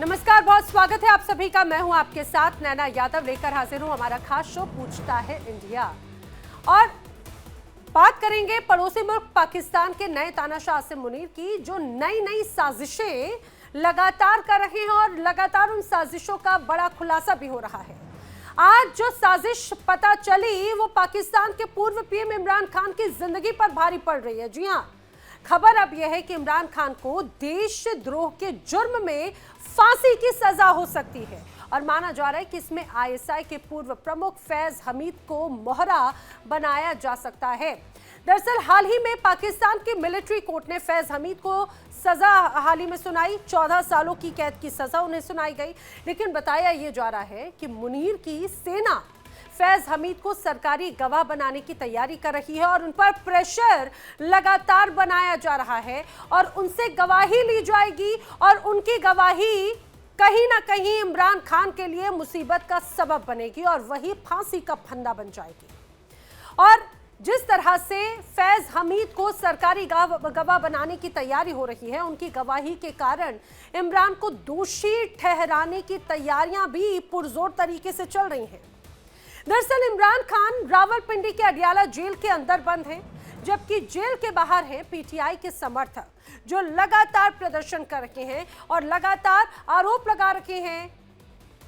नमस्कार, बहुत स्वागत है आप सभी का। मैं हूं आपके साथ नैना यादव, लेकर हाजिर हूं हमारा खास शो पूछता है इंडिया। और बात करेंगे पड़ोसी मुल्क पाकिस्तान के नए तानाशाह आसिम मुनीर की, जो नई नई साजिशें लगातार कर रहे हैं और लगातार उन साजिशों का बड़ा खुलासा भी हो रहा है। आज जो साजिश पता चली वो पाकिस्तान के पूर्व पीएम इमरान खान की जिंदगी पर भारी पड़ रही है। जी हां, खबर अब यह है कि इमरान खान को देशद्रोह के जुर्म में फांसी की सजा हो सकती है और माना जा रहा है कि इसमें आईएसआई के पूर्व प्रमुख फैज हमीद को मोहरा बनाया जा सकता है। दरअसल हाल ही में पाकिस्तान की मिलिट्री कोर्ट ने फैज हमीद को सजा हाल ही में सुनाई। 14 सालों की कैद की सजा उन्हें सुनाई गई, लेकिन बताया यह जा रहा है कि मुनीर की सेना फैज हमीद को सरकारी गवाह बनाने की तैयारी कर रही है और उन पर प्रेशर लगातार बनाया जा रहा है और उनसे गवाही ली जाएगी और उनकी गवाही कहीं ना कहीं इमरान खान के लिए मुसीबत का सबब बनेगी और वही फांसी का फंदा बन जाएगी। और जिस तरह से फैज हमीद को सरकारी गवाह बनाने की तैयारी हो रही है, उनकी गवाही के कारण इमरान को दोषी ठहराने की तैयारियां भी पुरजोर तरीके से चल रही हैं। दरअसल इमरान खान रावलपिंडी के अडियाला जेल के अंदर बंद हैं, जबकि जेल के बाहर हैं पीटीआई के समर्थक, जो लगातार प्रदर्शन कर रहे हैं और लगातार आरोप लगा रहे हैं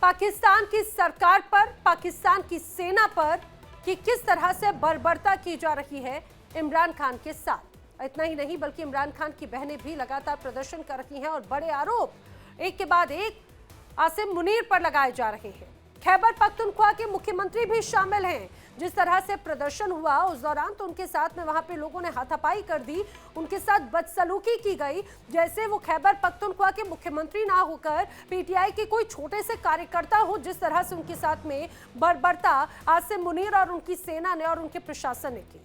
पाकिस्तान की सरकार पर, पाकिस्तान की सेना पर, कि किस तरह से बर्बरता की जा रही है इमरान खान के साथ। इतना ही नहीं बल्कि इमरान खान की बहनें भी लगातार प्रदर्शन कर रही हैं और बड़े आरोप एक के बाद एक आसिम मुनीर पर लगाए जा रहे हैं। खैबर पख्तूनख्वा के मुख्यमंत्री भी शामिल हैं। जिस तरह से प्रदर्शन हुआ उस दौरान तो उनके साथ में वहां पे लोगों ने हाथापाई कर दी, उनके साथ बदसलूकी की गई, जैसे वो खैबर पख्तूनख्वा के मुख्यमंत्री ना होकर पीटीआई के कोई छोटे से कार्यकर्ता हो। जिस तरह से उनके साथ में बर्बरता आसिम मुनीर और उनकी सेना ने और उनके प्रशासन ने की।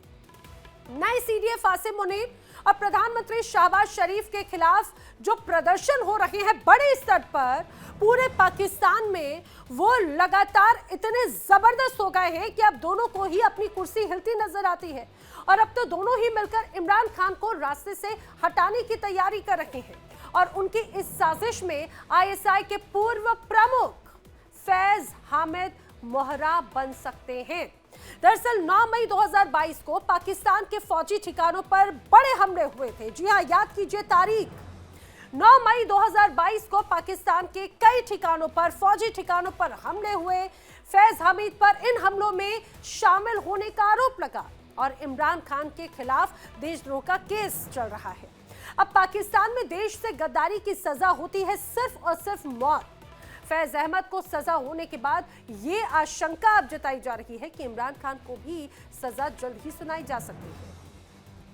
नए सीडीएफ आसिम मुनीर और प्रधानमंत्री शहबाज शरीफ के खिलाफ जो प्रदर्शन हो रहे हैं बड़े स्तर पर पूरे पाकिस्तान में, वो लगातार इतने जबरदस्त हो गए हैं कि अब दोनों को ही अपनी कुर्सी हिलती नजर आती है और अब तो दोनों ही मिलकर इमरान खान को रास्ते से हटाने की तैयारी कर रहे हैं और उनकी इस साजिश में आईएसआई के पूर्व प्रमुख फैज हामिद मोहरा बन सकते हैं। दरअसल 9 मई 2022 को पाकिस्तान के फौजी ठिकानों पर बड़े हमले हुए थे। जी हां, याद कीजिए तारीख, 9 मई 2022 को पाकिस्तान के कई ठिकानों पर, फौजी ठिकानों पर हमले हुए। फैज हमीद पर इन हमलों में शामिल होने का आरोप लगा और इमरान खान के खिलाफ देशद्रोह का केस चल रहा है। अब पाकिस्तान में देश से गद्दारी की सजा होती है सिर्फ और सिर्फ मौत। फैज अहमद को सजा होने के बाद ये आशंका अब जताई जा रही है कि इमरान खान को भी सजा जल्द ही सुनाई जा सकती है।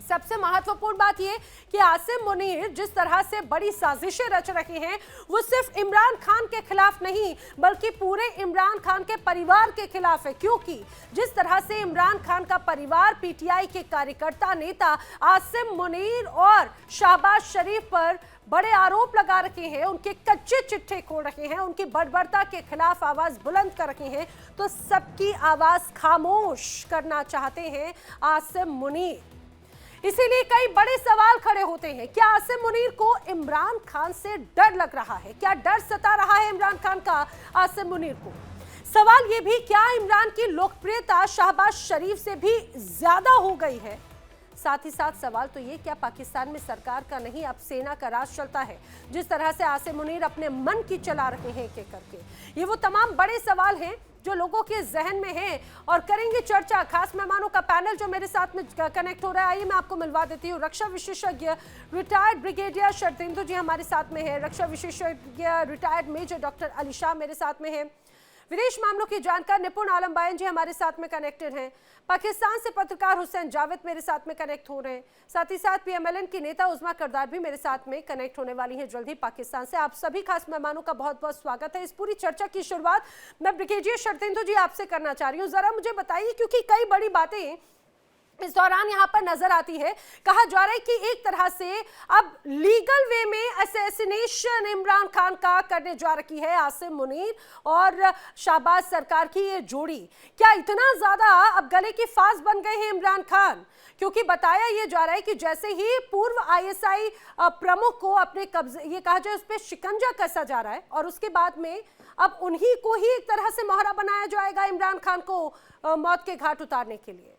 सबसे महत्वपूर्ण बात यह कि आसिम मुनीर जिस तरह से बड़ी साजिशें रच रहे हैं, वो सिर्फ इमरान खान के खिलाफ नहीं बल्कि पूरे इमरान खान के परिवार के खिलाफ है। क्योंकि जिस तरह से इमरान खान का परिवार पीटीआई के कार्यकर्ता नेता आसिम मुनीर और शहबाज शरीफ पर बड़े आरोप लगा रखे हैं, उनके कच्चे चिट्ठे खोल रहे हैं, उनकी बर्बरता के खिलाफ आवाज बुलंद कर रहे हैं, तो सबकी आवाज खामोश करना चाहते हैं आसिम मुनीर। इसीलिए कई बड़े सवाल खड़े होते हैं। क्या आसिम मुनीर को इमरान खान से डर लग रहा है? क्या डर सता रहा है इमरान खान का आसिम मुनीर को? सवाल यह भी, क्या इमरान की लोकप्रियता शहबाज शरीफ से भी ज्यादा हो गई है? साथ ही साथ सवाल तो ये, क्या पाकिस्तान में सरकार का नहीं अब सेना का राज चलता है? जिस तरह से आसिम मुनीर अपने मन की चला रहे हैं एक एक करके, ये वो तमाम बड़े सवाल हैं जो लोगों के जहन में हैं और करेंगे चर्चा। खास मेहमानों का पैनल जो मेरे साथ में कनेक्ट हो रहा है, आइए मैं आपको मिलवा देती हूँ। रक्षा विशेषज्ञ रिटायर्ड ब्रिगेडियर शरतेंदु जी हमारे साथ में है, रक्षा विशेषज्ञ retired major doctor Ali Shah मेरे साथ में है, विदेश मामलों की जानकार निपुण आलम बायन जी हमारे साथ में कनेक्टेड हैं, पाकिस्तान से पत्रकार हुसैन जावेद मेरे साथ में कनेक्ट हो रहे हैं, साथ ही साथ पीएमएलएन की नेता उज़मा करदार भी मेरे साथ में कनेक्ट होने वाली हैं जल्द ही पाकिस्तान से। आप सभी खास मेहमानों का बहुत बहुत स्वागत है। इस पूरी चर्चा की शुरुआत मैं ब्रिगेडियर शरतेंदु जी आपसे करना चाह रही हूँ। जरा मुझे बताइए, क्योंकि कई बड़ी बातें इस दौरान यहां पर नजर आती है। कहा जा रहा है कि एक तरह से अब लीगल वे में असैसिनेशन इमरान खान का करने जा रही है आसिम मुनीर और शाहबाज सरकार की ये जोड़ी। क्या इतना ज्यादा अब गले की फांस बन गए हैं इमरान खान? क्योंकि बताया ये जा रहा है कि जैसे ही पूर्व आईएसआई प्रमुख को अपने कब्जे, ये कहा जाए, उस पर शिकंजा कसा जा रहा है और उसके बाद में अब उन्हीं को ही एक तरह से मोहरा बनाया जाएगा इमरान खान को मौत के घाट उतारने के लिए।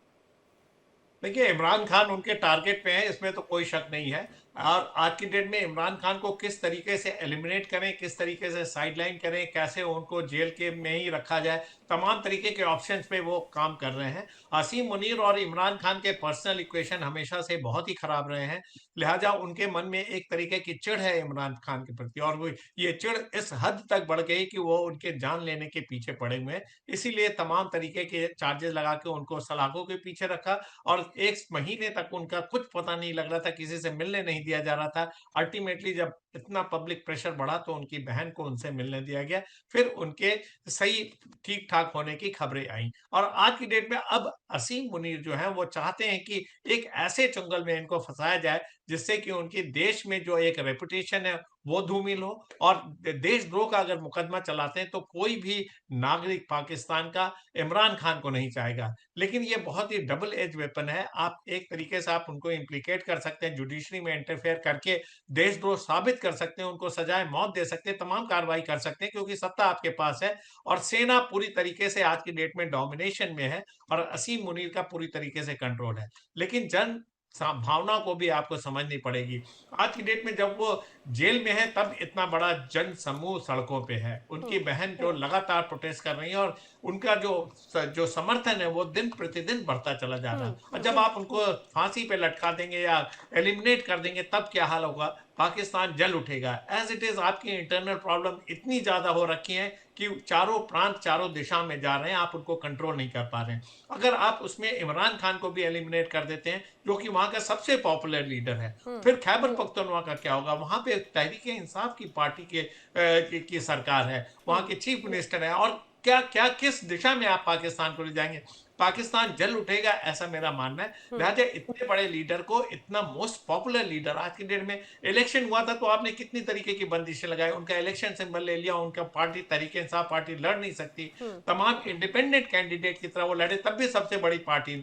देखिए, इमरान खान उनके टारगेट पे है, इसमें तो कोई शक नहीं है। और आज की डेट में इमरान खान को किस तरीके से एलिमिनेट करें, किस तरीके से साइडलाइन करें, कैसे उनको जेल के में ही रखा जाए, तमाम तरीके के ऑप्शंस पे वो काम कर रहे हैं। आसिम मुनीर और इमरान खान के पर्सनल इक्वेशन हमेशा से बहुत ही खराब रहे हैं, लिहाजा उनके मन में एक तरीके की चिढ़ है इमरान खान के प्रति, और वो ये चिढ़ इस हद तक बढ़ गई कि वो उनके जान लेने के पीछे पड़े हुए हैं। इसीलिए तमाम तरीके के चार्जेस लगा के उनको सलाखों के पीछे रखा, और 1 महीने तक उनका कुछ पता नहीं लग रहा था, किसी से मिलने नहीं दिया जा रहा था। अल्टीमेटली जब इतना पब्लिक प्रेशर बढ़ा तो उनकी बहन को उनसे मिलने दिया गया। फिर उनके सही ठीक-ठाक होने की खबरें आईं, और आज की डेट में अब असीम मुनीर जो हैं वो चाहते हैं कि एक ऐसे चंगुल में इनको फँसाया जाए जिससे कि उनकी देश में जो एक रेपुटेशन है वो धूमिल हो, और देशद्रोह का अगर मुकदमा चलाते हैं तो कोई भी नागरिक पाकिस्तान का इमरान खान को नहीं चाहेगा। लेकिन ये बहुत ही डबल एज वेपन है। आप एक तरीके से आप उनको इम्प्लीकेट कर सकते हैं, जुडिशरी में इंटरफेयर करके देशद्रोह साबित कर सकते हैं, उनको सजाए मौत दे सकते हैं, तमाम कार्रवाई कर सकते हैं, क्योंकि सत्ता आपके पास है और सेना पूरी तरीके से आज की डेट में डोमिनेशन में है और असीम मुनीर का पूरी तरीके से कंट्रोल है। लेकिन जन भावना को भी आपको समझनी पड़ेगी। आज की डेट में जब वो जेल में है तब इतना बड़ा जन समूह सड़कों पे है। उनकी बहन जो लगातार प्रोटेस्ट कर रही है, और उनका जो समर्थन है वो दिन प्रतिदिन बढ़ता चला जा रहा है। और जब आप उनको फांसी पे लटका देंगे या एलिमिनेट कर देंगे तब क्या हाल होगा? पाकिस्तान जल उठेगा। एज इट इज आपकी इंटरनल प्रॉब्लम इतनी ज्यादा हो रखी है कि चारों प्रांत चारों दिशा में जा रहे हैं, आप उनको कंट्रोल नहीं कर पा रहे हैं। अगर आप उसमें इमरान खान को भी एलिमिनेट कर देते हैं जो कि वहां का सबसे पॉपुलर लीडर है, फिर खैबर पख्तूनख्वा का क्या होगा? वहां पे तहरीक इंसाफ की पार्टी की सरकार है, वहां के चीफ मिनिस्टर है, और क्या क्या किस दिशा में आप पाकिस्तान को ले जाएंगे? पाकिस्तान जल उठेगा ऐसा मेरा मानना है। लिहाजा इतने बड़े लीडर को, इतना मोस्ट पॉपुलर लीडर, आज की डेट में इलेक्शन हुआ था तो आपने कितनी तरीके की बंदिशें लगाई, उनका इलेक्शन सिंबल ले लिया, उनका पार्टी तहरीक इंसाफ पार्टी लड़ नहीं सकती, तमाम इंडिपेंडेंट कैंडिडेट की तरह वो लड़े तब भी सबसे बड़ी पार्टी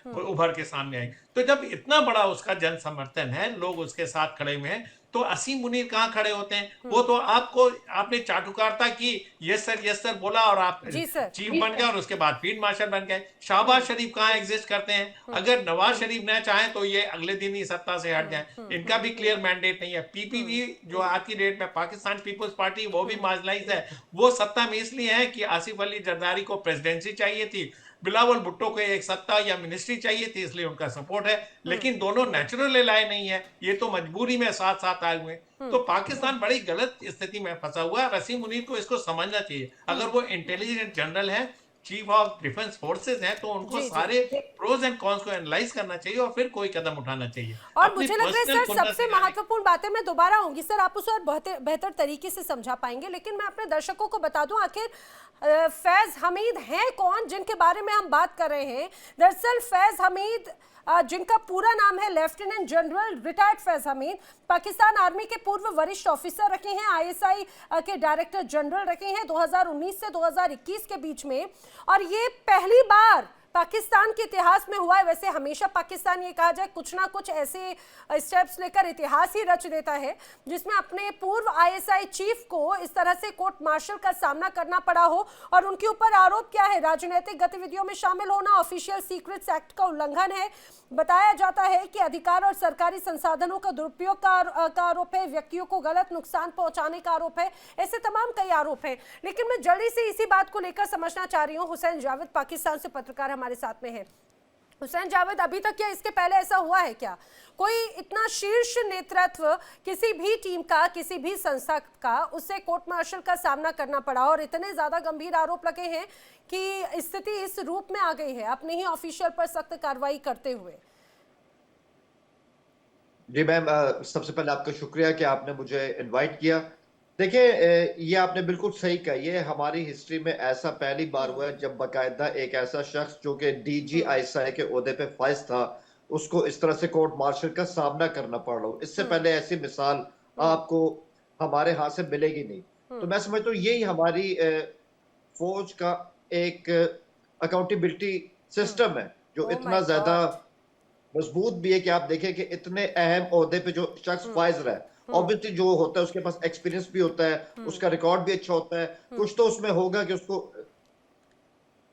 उभर के सामने आई। तो जब इतना बड़ा उसका जन समर्थन है, लोग उसके साथ खड़े हुए हैं, तो असीम मुनीर कहाँ खड़े होते हैं? वो तो आपने चाटुकारिता की, यस सर बोला और आप जी सर। चीफ बन गए, और उसके बाद फील्ड मार्शल बन गए। शहबाज शरीफ कहाँ एग्जिस्ट करते हैं? अगर नवाज शरीफ न चाहें तो ये अगले दिन ही सत्ता से हट जाए। इनका भी क्लियर मैंडेट नहीं है। पीपीपी जो आज की डेट में पाकिस्तान पीपुल्स पार्टी, वो भी मार्जिनलाइज है। वो सत्ता में इसलिए है कि आसिफ अली जरदारी को प्रेसिडेंसी चाहिए थी, बिलावल भुट्टो को एक सत्ता या मिनिस्ट्री चाहिए थी, इसलिए उनका सपोर्ट है। लेकिन दोनों नेचुरल एलाय नहीं है, ये तो मजबूरी में साथ साथ आए हुए। तो पाकिस्तान बड़ी गलत स्थिति में फंसा हुआ है। रसीम मुनीर को इसको समझना चाहिए। अगर वो इंटेलिजेंट जनरल है, चीफ ऑफ डिफेंस फोर्सेस हैं, तो उनको सारे प्रोज एंड कॉन्स को एनालाइज करना चाहिए और फिर कोई कदम उठाना चाहिए। और मुझे लग रहा है सर सबसे महत्वपूर्ण बातें मैं दोबारा आऊंगी सर, आप उसे और बेहतर तरीके से समझा पाएंगे, लेकिन मैं अपने दर्शकों को बता दूं आखिर फैज हमीद हैं कौन जिनके बारे में हम बात कर रहे हैं। दरअसल फैज हमीद, जिनका पूरा नाम है lieutenant general retired Faiz Hamid, Pakistan army के पूर्व वरिष्ठ ऑफिसर रखे हैं, आईएसआई के डायरेक्टर जनरल रखे हैं 2019 से 2021 के बीच में, और ये पहली बार पाकिस्तान के इतिहास में हुआ है। वैसे हमेशा पाकिस्तान, ये कहा जाए, कुछ ना कुछ ऐसे स्टेप्स लेकर इतिहास ही रच देता है जिसमें अपने पूर्व आईएसआई चीफ को इस तरह से कोर्ट मार्शल का सामना करना पड़ा हो। और उनके ऊपर आरोप क्या है? राजनीतिक गतिविधियों में शामिल होना, ऑफिशियल सीक्रेट्स एक्ट का उल्लंघन है। बताया जाता है कि अधिकार और सरकारी संसाधनों का दुरुपयोग का आरोप है, व्यक्तियों को गलत नुकसान पहुंचाने का आरोप है, ऐसे तमाम कई आरोप हैं। लेकिन मैं जल्दी से इसी बात को लेकर समझना चाह रही हूँ। हुसैन जावेद पाकिस्तान से पत्रकार हमारे साथ में है। हुसैन जावेद, अभी तक क्या इसके पहले ऐसा हुआ है क्या? कोई इतना शीर्ष नेतृत्व किसी भी टीम का, किसी भी संस्था का, उससे कोर्ट मार्शल का सामना करना पड़ा और इतने ज्यादा गंभीर आरोप लगे हैं कि स्थिति इस रूप में आ गई है अपने ही ऑफिशियल पर सख्त कार्रवाई करते हुए? जी मैम, सबसे पहले आपका शुक्रिया कि आपने मुझे इनवाइट किया। देखिए, ये आपने बिल्कुल सही कहा। ये हमारी हिस्ट्री में ऐसा पहली बार हुआ है जब बाकायदा एक ऐसा शख्स जो कि डीजी आईएसआई के ओहदे पे फाइज था, उसको इस तरह से कोर्ट मार्शल का सामना करना पड़ रहा हो। इससे पहले ऐसी मिसाल आपको हमारे हाथ से मिलेगी नहीं। तो मैं समझता हूँ यही हमारी फौज का एक अकाउंटेबिलिटी सिस्टम है जो Oh इतना my ज्यादा God! मजबूत भी है कि आप देखें कि इतने अहम ओहदे पे जो शख्स फाइज रहा है, ऑब्वियसली जो होता है उसके पास एक्सपीरियंस भी होता है, उसका रिकॉर्ड भी अच्छा होता है। कुछ तो उसमें होगा कि उसको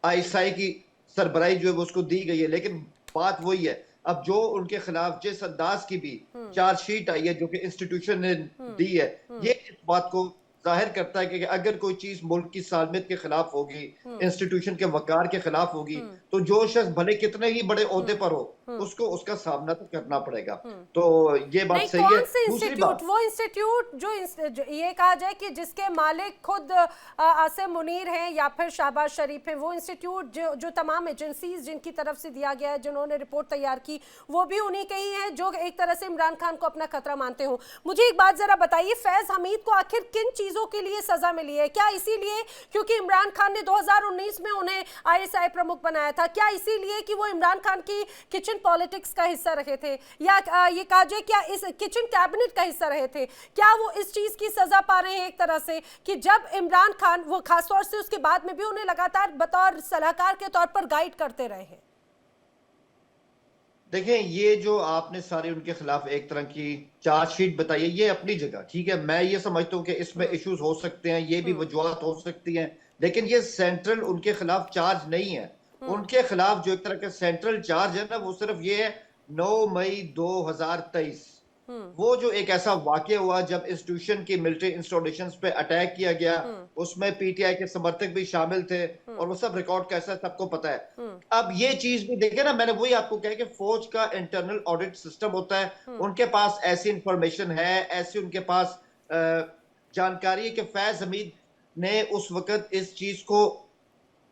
आईएसआई की सरबराही जो है वो उसको दी गई है, लेकिन बात वही है। अब जो उनके खिलाफ जिस अंदाज की भी चार्जशीट आई है जो कि इंस्टीट्यूशन ने दी है, ये इस बात को जाहिर करता है कि अगर कोई चीज मुल्क की सालमियत के खिलाफ होगी, इंस्टीट्यूशन के वकार के खिलाफ होगी, तो जो शख्स भले कितने ही बड़े ओहदे पर हो, उसको उसका सामना तो करना पड़ेगा। तो ये बात नहीं, सही है। कौन से दूसरी इंस्टीट्यूट, बात, वो इंस्टीट्यूट जो ये कहा जाए कि जिसके मालिक खुद आसिम मुनीर हैं या फिर शहबाज शरीफ हैं, वो इंस्टीट्यूट जो तमाम एजेंसीज जिनकी तरफ से दिया गया है, जिन्होंने रिपोर्ट तैयार की, वो भी उन्हीं के ही हैं जो एक तरह से इमरान खान को अपना खतरा मानते हो। मुझे एक बात जरा बताइए, फैज हमीद को आखिर किन चीजों के लिए सजा मिली है? क्या इसीलिए क्योंकि इमरान खान ने 2019 में उन्हें आईएसआई प्रमुख बनाया था? क्या इसीलिए कि वो इमरान खान की किचन पॉलिटिक्स का हिस्सा रहे थे, या ये कहा जाए क्या इस किचन कैबिनेट का हिस्सा रहे थे? क्या वो इस चीज की सजा पा रहे हैं एक तरह से कि जब इमरान खान, वो खासतौर से उसके बाद में भी उन्हें लगातार बतौर सलाहकार के तौर पर गाइड करते रहे हैं? देखें, ये जो आपने सारी उनके खिलाफ एक तरह की चार्जशीट बताई है, ये अपनी जगह ठीक है। मैं ये समझता हूँ कि इसमें इश्यूज हो सकते हैं, ये भी वजूहत हो सकती हैं, लेकिन ये सेंट्रल उनके खिलाफ चार्ज नहीं है। उनके खिलाफ जो एक तरह का सेंट्रल चार्ज है ना, वो सिर्फ ये है 9 मई 2023, वो जो एक ऐसा वाकया हुआ जब इंस्टीट्यूशन की मिलिट्री इंस्टॉलेशंस पे अटैक किया गया, उसमें पीटीआई के समर्थक भी शामिल थे, और वो सब रिकॉर्ड कैसा सबको पता है। अब ये चीज भी देखे ना, मैंने वही आपको कहा कि फौज का इंटरनल ऑडिट सिस्टम होता है, उनके पास ऐसी इंफॉर्मेशन है, ऐसी उनके पास जानकारी है कि फैज हमीद ने उस वक्त इस चीज को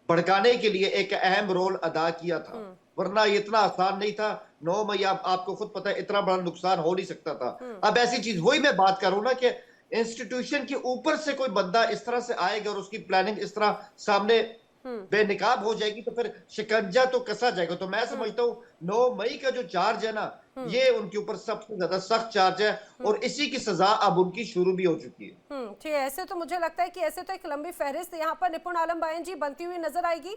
भड़काने के लिए एक अहम रोल अदा किया था, वरना ये इतना आसान नहीं था। 9 मई आपको खुद पता है इतना बड़ा नुकसान हो नहीं सकता था। अब ऐसी चीज, वही मैं बात कर रहा हूं ना कि इंस्टीट्यूशन के ऊपर से कोई बंदा इस तरह से आएगा और उसकी प्लानिंग इस तरह सामने बेनकाब हो जाएगी, तो फिर शिकंजा तो कसा जाएगा। तो मैं समझता हूँ 9 मई का जो चार्ज है ना, ये उनके ऊपर सबसे ज्यादा सख्त चार्ज है, और इसी की सजा अब उनकी शुरू भी हो चुकी है। ठीक है। ऐसे तो मुझे लगता है कि ऐसे तो एक लंबी फहरिस्त यहाँ पर निपुण आलम बायन जी बनती हुई नजर आएगी।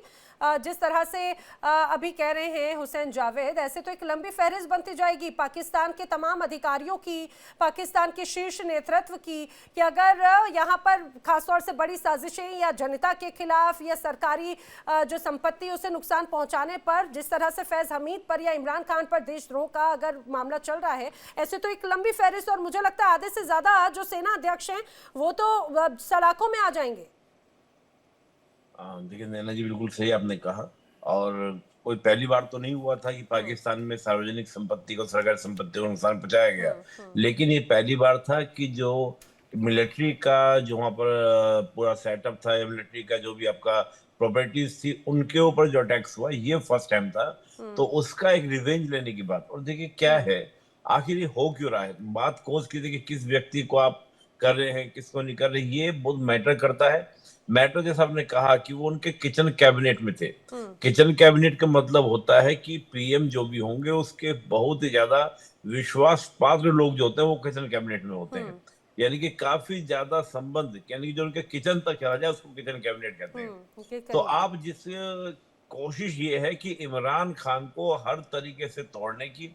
जिस तरह से अभी कह रहे हैं हुसैन जावेद, ऐसे तो एक लंबी फहरिस्त बनती जाएगी पाकिस्तान के तमाम अधिकारियों की, पाकिस्तान के शीर्ष नेतृत्व की, कि अगर यहाँ पर खासतौर से बड़ी साजिशें या जनता के खिलाफ या सरकारी जो संपत्ति उसे नुकसान पहुंचाने पर, जिस तरह से फैज हमीद पर या इमरान खान पर देशद्रोह का अगर मामला चल रहा है, ऐसे तो एक लंबी फहरिस्त, और मुझे लगता है आधे से ज्यादा जो सेना अध्यक्ष हैं वो तो सलाखों में आ जाएंगे। देखिए नैना जी, बिल्कुल सही आपने कहा, और कोई पहली बार तो नहीं हुआ था कि पाकिस्तान में सार्वजनिक संपत्ति को, सरकारी संपत्ति को नुकसान पहुंचाया गया, लेकिन ये पहली बार था कि जो मिलिट्री का जो वहाँ पर पूरा सेटअप था, या मिलिट्री का जो भी आपका प्रॉपर्टीज थी, उनके ऊपर जो टैक्स हुआ, ये फर्स्ट टाइम था। तो उसका एक रिवेंज लेने की बात। और देखिए क्या है, आखिर ये हो क्यों रहा है, बात कोस की थी कि किस व्यक्ति को आप कर रहे हैं, किसको नहीं कर रहे, ये बहुत मैटर करता है। मैटर जैसा आपने कहा कि वो उनके किचन कैबिनेट में थे। किचन कैबिनेट का मतलब होता है कि पीएम जो भी होंगे उसके बहुत ही ज्यादा विश्वास पात्र लोग जो होते हैं वो किचन कैबिनेट में होते हैं, यानी कि काफी ज्यादा संबंध, यानी कि जो उनके किचन तक चला जाए उसको किचन कैबिनेट कहते हैं। तो आप जिस कोशिश ये है कि इमरान खान को हर तरीके से तोड़ने की,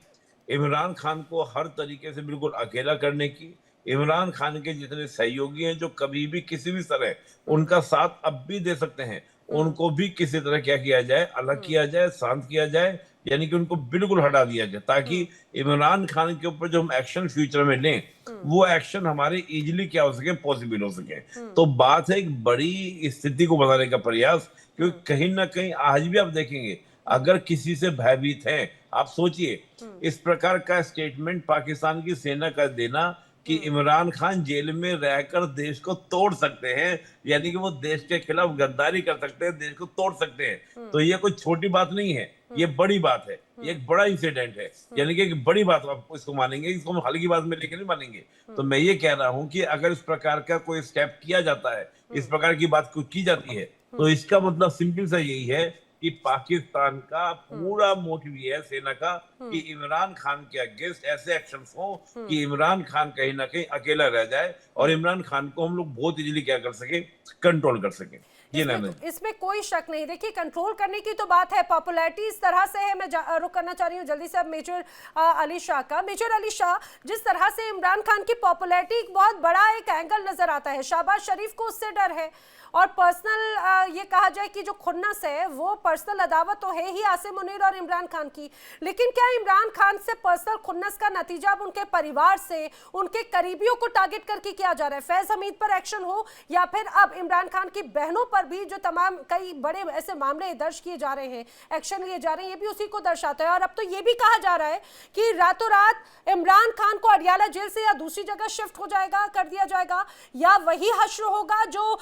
इमरान खान को हर तरीके से बिल्कुल अकेला करने की, इमरान खान के जितने सहयोगी हैं जो कभी भी किसी भी तरह उनका साथ अब भी दे सकते हैं, उनको भी किसी तरह क्या किया जाए, अलग किया जाए, शांत किया जाए, यानी कि उनको बिल्कुल हटा दिया जाए, ताकि इमरान खान के ऊपर जो हम एक्शन फ्यूचर में लें वो एक्शन हमारे इजीली क्या हो सके, पॉसिबल हो सके। तो बात है एक बड़ी स्थिति को बनाने का प्रयास, क्योंकि कहीं ना कहीं आज भी आप देखेंगे अगर किसी से भयभीत है, आप सोचिए इस प्रकार का स्टेटमेंट पाकिस्तान की सेना का देना कि इमरान खान जेल में रहकर देश को तोड़ सकते हैं, यानी कि वो देश के खिलाफ गद्दारी कर सकते हैं, देश को तोड़ सकते हैं। तो ये कोई छोटी बात नहीं है, ये बड़ी बात है, ये एक बड़ा इंसिडेंट है, यानी कि एक बड़ी बात आप इसको मानेंगे, इसको हम हल्की बात में लेके नहीं मानेंगे। तो मैं ये कह रहा हूं कि अगर इस प्रकार का कोई स्टेप किया जाता है, इस प्रकार की बात की जाती है, तो इसका मतलब सिंपल सा यही है कि पाकिस्तान का पूरा मोटिव ये है सेना का कि इमरान खान के अगेंस्ट ऐसे एक्शंस हो कि इमरान खान कहीं ना कहीं अकेला रह जाए और इमरान खान को हम लोग बहुत इजीली क्या कर सके, कंट्रोल कर सके। ये इसमें कोई शक नहीं। देखिए, कंट्रोल करने की तो बात है, पॉपुलैरिटी इस तरह से है। मैं रुक करना चाह रही हूँ जल्दी से अब मेजर अली शाह का। मेजर अली शाह, जिस तरह से इमरान खान की पॉपुलैरिटी एक बहुत बड़ा एक एंगल नजर आता है, शहबाज शरीफ को उससे डर है और पर्सनल ये कहा जाए कि जो खुन्नस है वो पर्सनल अदावत तो है ही आसिम मुनीर और इमरान खान की, लेकिन क्या इमरान खान से पर्सनल खुन्नस का नतीजा अब उनके परिवार से, उनके करीबियों को टारगेट करके किया जा रहा है? फैज हमीद पर एक्शन हो या फिर अब इमरान खान की बहनों पर भी जो तमाम कई बड़े ऐसे मामले दर्ज किए जा रहे हैं, एक्शन लिए जा रहे हैं, ये भी उसी को दर्शाता है। और अब तो ये भी कहा जा रहा है कि रातों रात इमरान खान को अडियाला जेल से या दूसरी जगह शिफ्ट हो जाएगा, कर दिया जाएगा, या वही हश्र होगा जो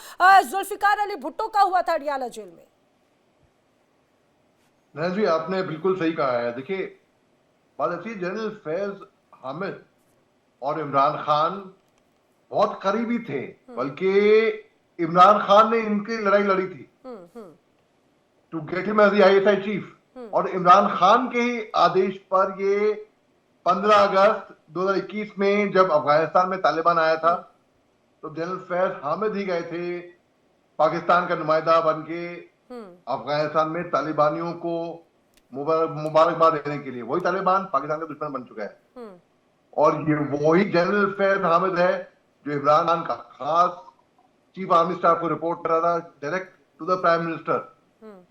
जुल्फिकार अली भुट्टो का हुआ था अडियाला जेल में। नैना जी, आपने बिल्कुल सही कहा है। देखिए, बात ऐसी, जनरल फैज हामिद और इमरान खान बहुत करीबी थे, बल्कि इमरान खान ने इनकी लड़ाई लड़ी थी to get him as the ISI chief, और इमरान खान के ही आदेश पर ये 15 अगस्त 2021 में जब अफगानिस्तान में तालिबान आया था तो जनरल फैज हामिद ही गए थे पाकिस्तान का नुमाइंदा बन के अफगानिस्तान में तालिबानियों को मुबारकबाद देने के लिए। वही तालिबान पाकिस्तान का दुश्मन बन चुका है, और ये वही जनरल फैज हामिद है जो इमरान खान का खास चीफ आर्मी स्टाफ को रिपोर्ट कर रहा था direct to the prime minister,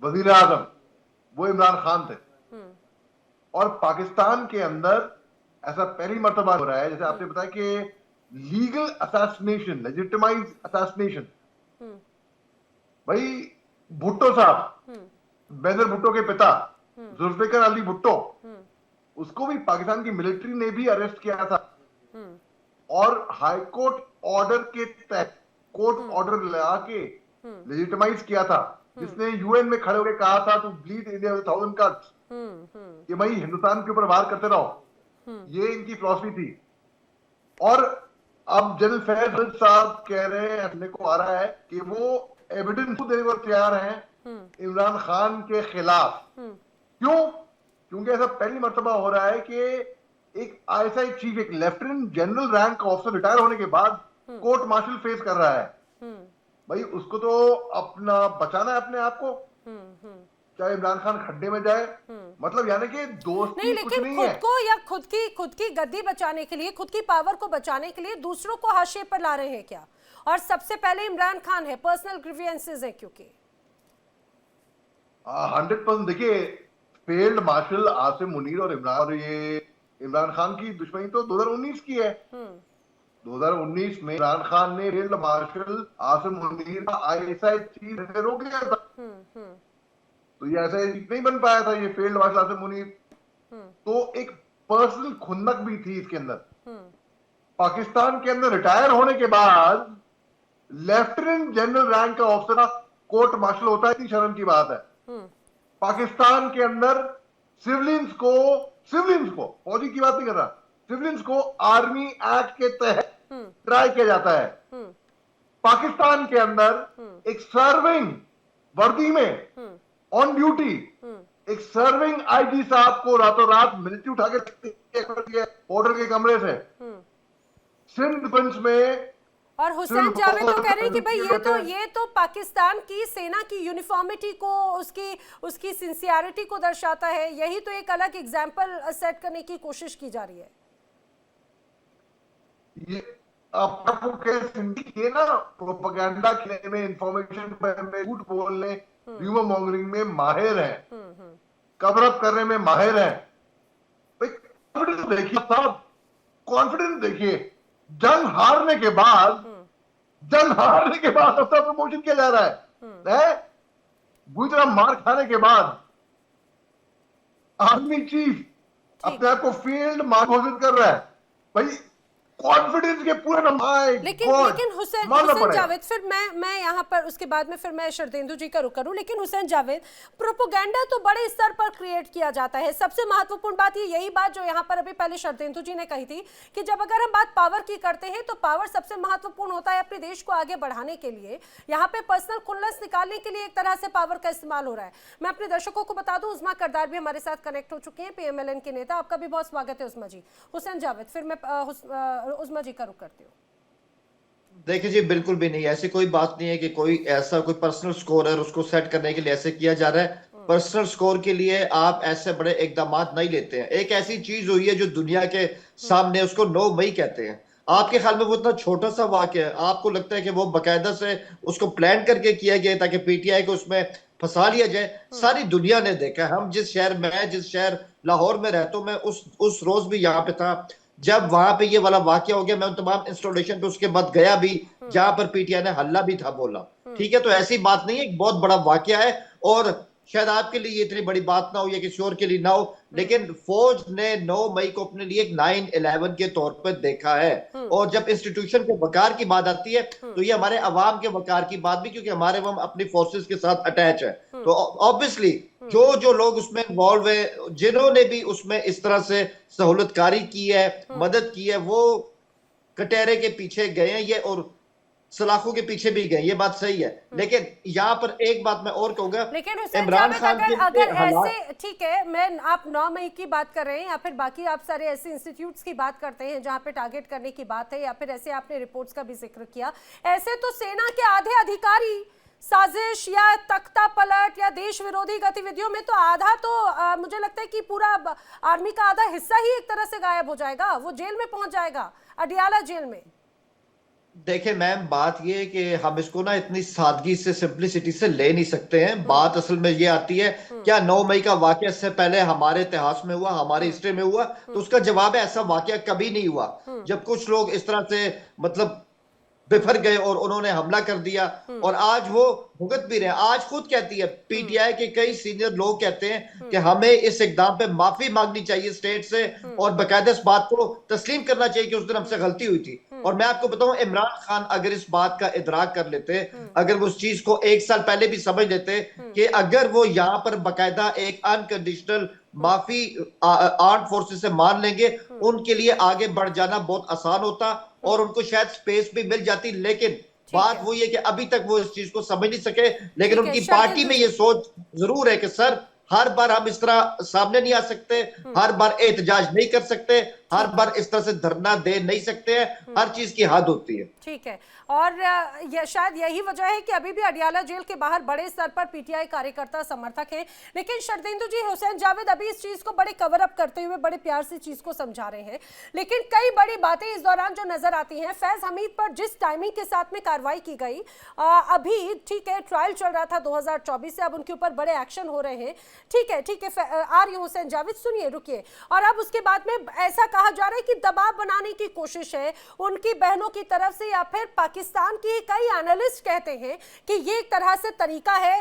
वजीर आजम, वो इमरान खान थे। और पाकिस्तान के अंदर ऐसा पहली मर्तबा हो रहा है, जैसे आपने बताया कि लीगल असैसिनेशन, लेजिटिमाइज असैसिनेशन। भाई भुट्टो साहब, बेनर भुट्टो के पिता जुल्फिकार अली भुट्टो, उसको भी पाकिस्तान की मिलिट्री ने भी अरेस्ट किया था और हाई कोर्ट ऑर्डर के तहत कोर्ट ऑर्डर लगा के लेजिटिमाइज किया था, जिसने यूएन में खड़े होकर कहा था to bleed India with 1000 cuts, कि भाई हिंदुस्तान के ऊपर वार करते रहो। ये इनकी फिलॉसफी थी। और अब जनरल फैज हामिद साहब कह रहे हैं, अपने को आ रहा है कि वो एविडेंस देने को तैयार हैं इमरान खान के खिलाफ। क्यों? क्योंकि ऐसा पहली मर्तबा हो रहा है कि एक आईएसआई चीफ, एक लेफ्टिनेंट जनरल रैंक का ऑफिसर रिटायर होने के बाद कोर्ट मार्शल फेस कर रहा है। भाई उसको तो अपना बचाना है अपने आप को, चाहे इमरान खान खड्डे में जाए। मतलब यानी कि दोस्ती नहीं, लेकिन नहीं खुद है। को या खुद की गद्दी बचाने के लिए, खुद की पावर को बचाने के लिए दूसरों को हाशिए पर ला रहे हैं क्या? और सबसे पहले इमरान खान है, पर्सनल ग्रीवियंसेस है क्योंकि 100%। देखिए, फील्ड मार्शल आसिम मुनीर और इमरान खान की दुश्मनी तो 2019 की है। 2019 में इमरान खान ने फील्ड मार्शल आसिम मुनीर का आईएसआई चीफ से रोक दिया था, तो ये ऐसा नहीं बन पाया था ये फील्ड मार्शल आसिम मुनीर। तो एक पर्सनल खुन्नक भी थी इसके अंदर। पाकिस्तान के अंदर रिटायर होने के बाद लेफ्टिनेंट जनरल रैंक का ऑफिसर कोर्ट मार्शल होता है, इतनी शर्म की बात है। पाकिस्तान के अंदर सिविलियंस को, फौजी की बात नहीं कर रहा, सिविलियंस को आर्मी एक्ट के तहत ट्राई किया जाता है। पाकिस्तान के अंदर एक सर्विंग वर्दी में ऑन ड्यूटी एक सर्विंग आईजी साहब को रातों रात मिलिट्री उठा के बॉर्डर के कमरे से सिंध पंच में। और हुसैन जावेद तो कह रहे हैं कि भाई ये तो पाकिस्तान की सेना की यूनिफॉर्मिटी को, उसकी सिंसियरिटी को दर्शाता है। यही तो एक अलग एग्जांपल सेट करने की कोशिश की जा रही है। ये आपको ये ना प्रोपेगेंडा खेलने में, इंफॉर्मेशन में, झूठ बोलने, र्यूमर मॉन्गरिंग में माहिर हैं, कवर अप करने में माहिर हैं। कॉन्फिडेंस देखिए साहब, कॉन्फिडेंस देखिए। जंग हारने के बाद अफसर प्रमोशन किया जा रहा है। बुरी तरह मार खाने के बाद आर्मी चीफ अपने आप को फील्ड मार्शल घोषित कर रहा है। भाई कॉन्फिडेंस के पूरे ना, माय लेकिन गॉड, लेकिन हुसैन मानना हुसैन पड़ेगा। जावेद, फिर मैं यहाँ पर उसके बाद में फिर मैं शरदेंदु जी का रुख करूँ, लेकिन हुसैन जावेद, प्रोपोगंडा तो बड़े स्तर पर क्रिएट किया जाता है। सबसे महत्वपूर्ण बात यही बात जो यहाँ पर अभी पहले शरदेंदु जी ने कही थी कि जब अगर हम बात पावर की करते हैं तो पावर सबसे महत्वपूर्ण होता है अपने देश को आगे बढ़ाने के लिए। यहाँ पे पर्सनल खुन्नस निकालने के लिए एक तरह से पावर का इस्तेमाल हो रहा है। मैं अपने दर्शकों को बता दूं, उस्मा करदार भी हमारे साथ कनेक्ट हो चुके हैं, पीएमएलएन के नेता। आपका भी बहुत स्वागत है उस्मा जी। हुसैन जावेद, फिर मैं उस्मा जी का रुख करती हूँ। देखिए जी, बिल्कुल भी नहीं, ऐसी कोई बात नहीं है कि कोई ऐसा कोई पर्सनल स्कोर है उसको सेट करने के लिए ऐसे किया जा रहा है। पर्सनल स्कोर के लिए आप ऐसे बड़े इकदाम नहीं लेते हैं। एक ऐसी चीज हुई है जो दुनिया के सामने, उसको 9 मई कहते हैं। आपके ख्याल में वो इतना छोटा सा वाक्य है, आपको लगता है कि वो बाकायदा से उसको प्लान करके किया गया ताकि पीटीआई को उसमें फंसा लिया जाए? सारी दुनिया ने देखा है। हम जिस शहर लाहौर में रहता हूँ, मैं उस रोज भी यहाँ पे था जब वहां पे ये वाला वाकया हो गया। मैं उन तमाम इंस्टॉलेशन पे उसके बाद गया भी जहां पर पीटीआई ने हल्ला भी था बोला। ठीक है, तो ऐसी बात नहीं है, एक बहुत बड़ा वाकया है और शायद आपके लिए ये इतनी बड़ी बात ना हो या किसी और के लिए ना हो, लेकिन फौज ने 9 मई को अपने लिए एक 9/11 के तौर पर देखा है। और जब इंस्टीट्यूशन के वकार की बात आती है तो ये हमारे अवाम के वकार की बात भी, क्योंकि हमारे हम अपनी फोर्सेस के साथ अटैच है। तो ऑब्वियसली जो लोग उसमें इन्वॉल्व है, जिन्होंने भी उसमें इस तरह से सहूलतकारी की है, मदद की है, वो कटहरे के पीछे गए हैं ये, और सलाखों के पीछे भी गए, ये बात सही है। लेकिन यहाँ पर एक बात मैं और कहूंगा, लेकिन हुसैन इमरान जावेद, खान अगर के हालात, ऐसे, ठीक है, मैं आप 9 मई की बात कर रहे हैं या फिर बाकी आप सारे ऐसे इंस्टीट्यूट्स की बात करते हैं जहां पे टारगेट करने की बात है, या फिर ऐसे आपने रिपोर्ट्स का भी जिक्र किया, ऐसे तो सेना के आधे अधिकारी साजिश या तख्ता पलट या देश विरोधी गतिविधियों में तो आधा तो मुझे लगता है कि पूरा आर्मी का आधा हिस्सा ही एक तरह से गायब हो जाएगा, वो जेल में पहुंच जाएगा, अडियाला जेल में। देखिए मैम, बात ये है कि हम इसको ना इतनी सादगी से, सिंपलिसिटी से ले नहीं सकते हैं। बात असल में ये आती है, क्या 9 मई का वाकया इससे पहले हमारे इतिहास में हुआ, हमारे हिस्ट्री में हुआ? तो उसका जवाब है, ऐसा वाकया कभी नहीं हुआ। जब कुछ लोग इस तरह से मतलब बिफर गए और उन्होंने हमला कर दिया, और आज वो भुगत भी रहे हैं। आज खुद कहती है पीटीआई के कई सीनियर लोग कहते हैं कि हमें इस इकदाम पे माफी मांगनी चाहिए स्टेट से, और बाकायदा इस बात को तस्लीम करना चाहिए कि उस दिन हमसे गलती हुई थी। और मैं आपको बताऊं, इमरान खान अगर इस बात का इदराक कर लेते, अगर वो उस चीज को 1 साल पहले भी समझ लेते कि अगर वो यहाँ पर बाकायदा एक अनकंडीशनल माफी आर्म फोर्सेस से मान लेंगे, उनके लिए आगे बढ़ जाना बहुत आसान होता और उनको शायद स्पेस भी मिल जाती। लेकिन बात वही है कि अभी तक वो इस चीज को समझ नहीं सके। लेकिन उनकी पार्टी में ये सोच जरूर है कि सर, हर बार हम इस तरह सामने नहीं आ सकते, हर बार एहतजाज नहीं कर सकते, हर बार इस तरह से धरना दे नहीं सकते हैं, हर चीज की हद होती है। ठीक है, और शायद यही वजह है कि अभी भी अडियाला जेल के बाहर बड़े स्तर पर पीटीआई कार्यकर्ता समर्थक हैं। लेकिन शरदेंदु जी, हुसैन जावेद अभी इस चीज को बड़े कवर अप करते हुए बड़े प्यार से चीज को समझा रहे हैं, लेकिन कई बड़ी बातें इस दौरान जो नजर आती हैं, फैज हमीद पर जिस टाइमिंग के साथ में कार्रवाई की गई, अभी ठीक है ट्रायल चल रहा था 2024 से, अब उनके ऊपर बड़े एक्शन हो रहे हैं। ठीक है आ रही हुसैन जावेद, सुनिए, रुकिए। और अब उसके बाद में ऐसा कहा जा रहा है कि दबाव बनाने की कोशिश है उनकी बहनों की तरफ से, या फिर पाकिस्तान के कई एनालिस्ट कहते हैं कि ये एक तरह से तरीका है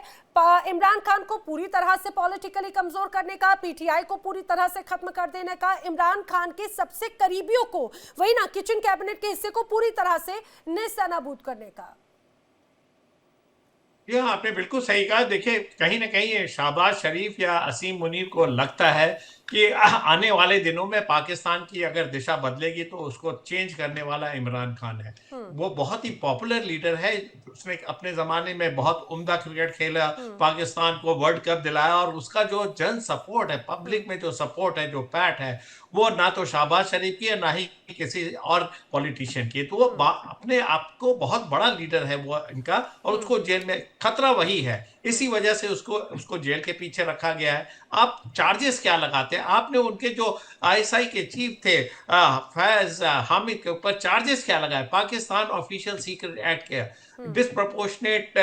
इमरान खान को पूरी तरह से पॉलिटिकली कमजोर करने का, पीटीआई को पूरी तरह से खत्म कर देने का, इमरान खान के सबसे करीबियों को, वही ना किचन कैबिनेट के हिस्से को पूरी तरह से नेस्तनाबूद करने का। ये आपने बिल्कुल सही कहा। देखिए, कहीं ना कहीं शहबाज शरीफ या असीम मुनीर को लगता है कि आने वाले दिनों में पाकिस्तान की अगर दिशा बदलेगी तो उसको चेंज करने वाला इमरान खान है। वो बहुत ही पॉपुलर लीडर है, उसने अपने जमाने में बहुत उम्दा क्रिकेट खेला, पाकिस्तान को वर्ल्ड कप दिलाया, और उसका जो जन सपोर्ट है, पब्लिक में जो सपोर्ट है, जो पैठ है, वो ना तो शहबाज शरीफ की है ना ही किसी और पॉलिटिशियन की। तो वो अपने आप को बहुत बड़ा लीडर है वो इनका, और उसको जेल में खतरा वही है, इसी वजह से उसको जेल के पीछे रखा गया है। आप चार्जेस क्या लगाते हैं? आपने उनके जो आईएसआई के चीफ थे फैज हामिद के ऊपर चार्जेस क्या लगाए? पाकिस्तान ऑफिशियल सीक्रेट एक्ट के disproportionate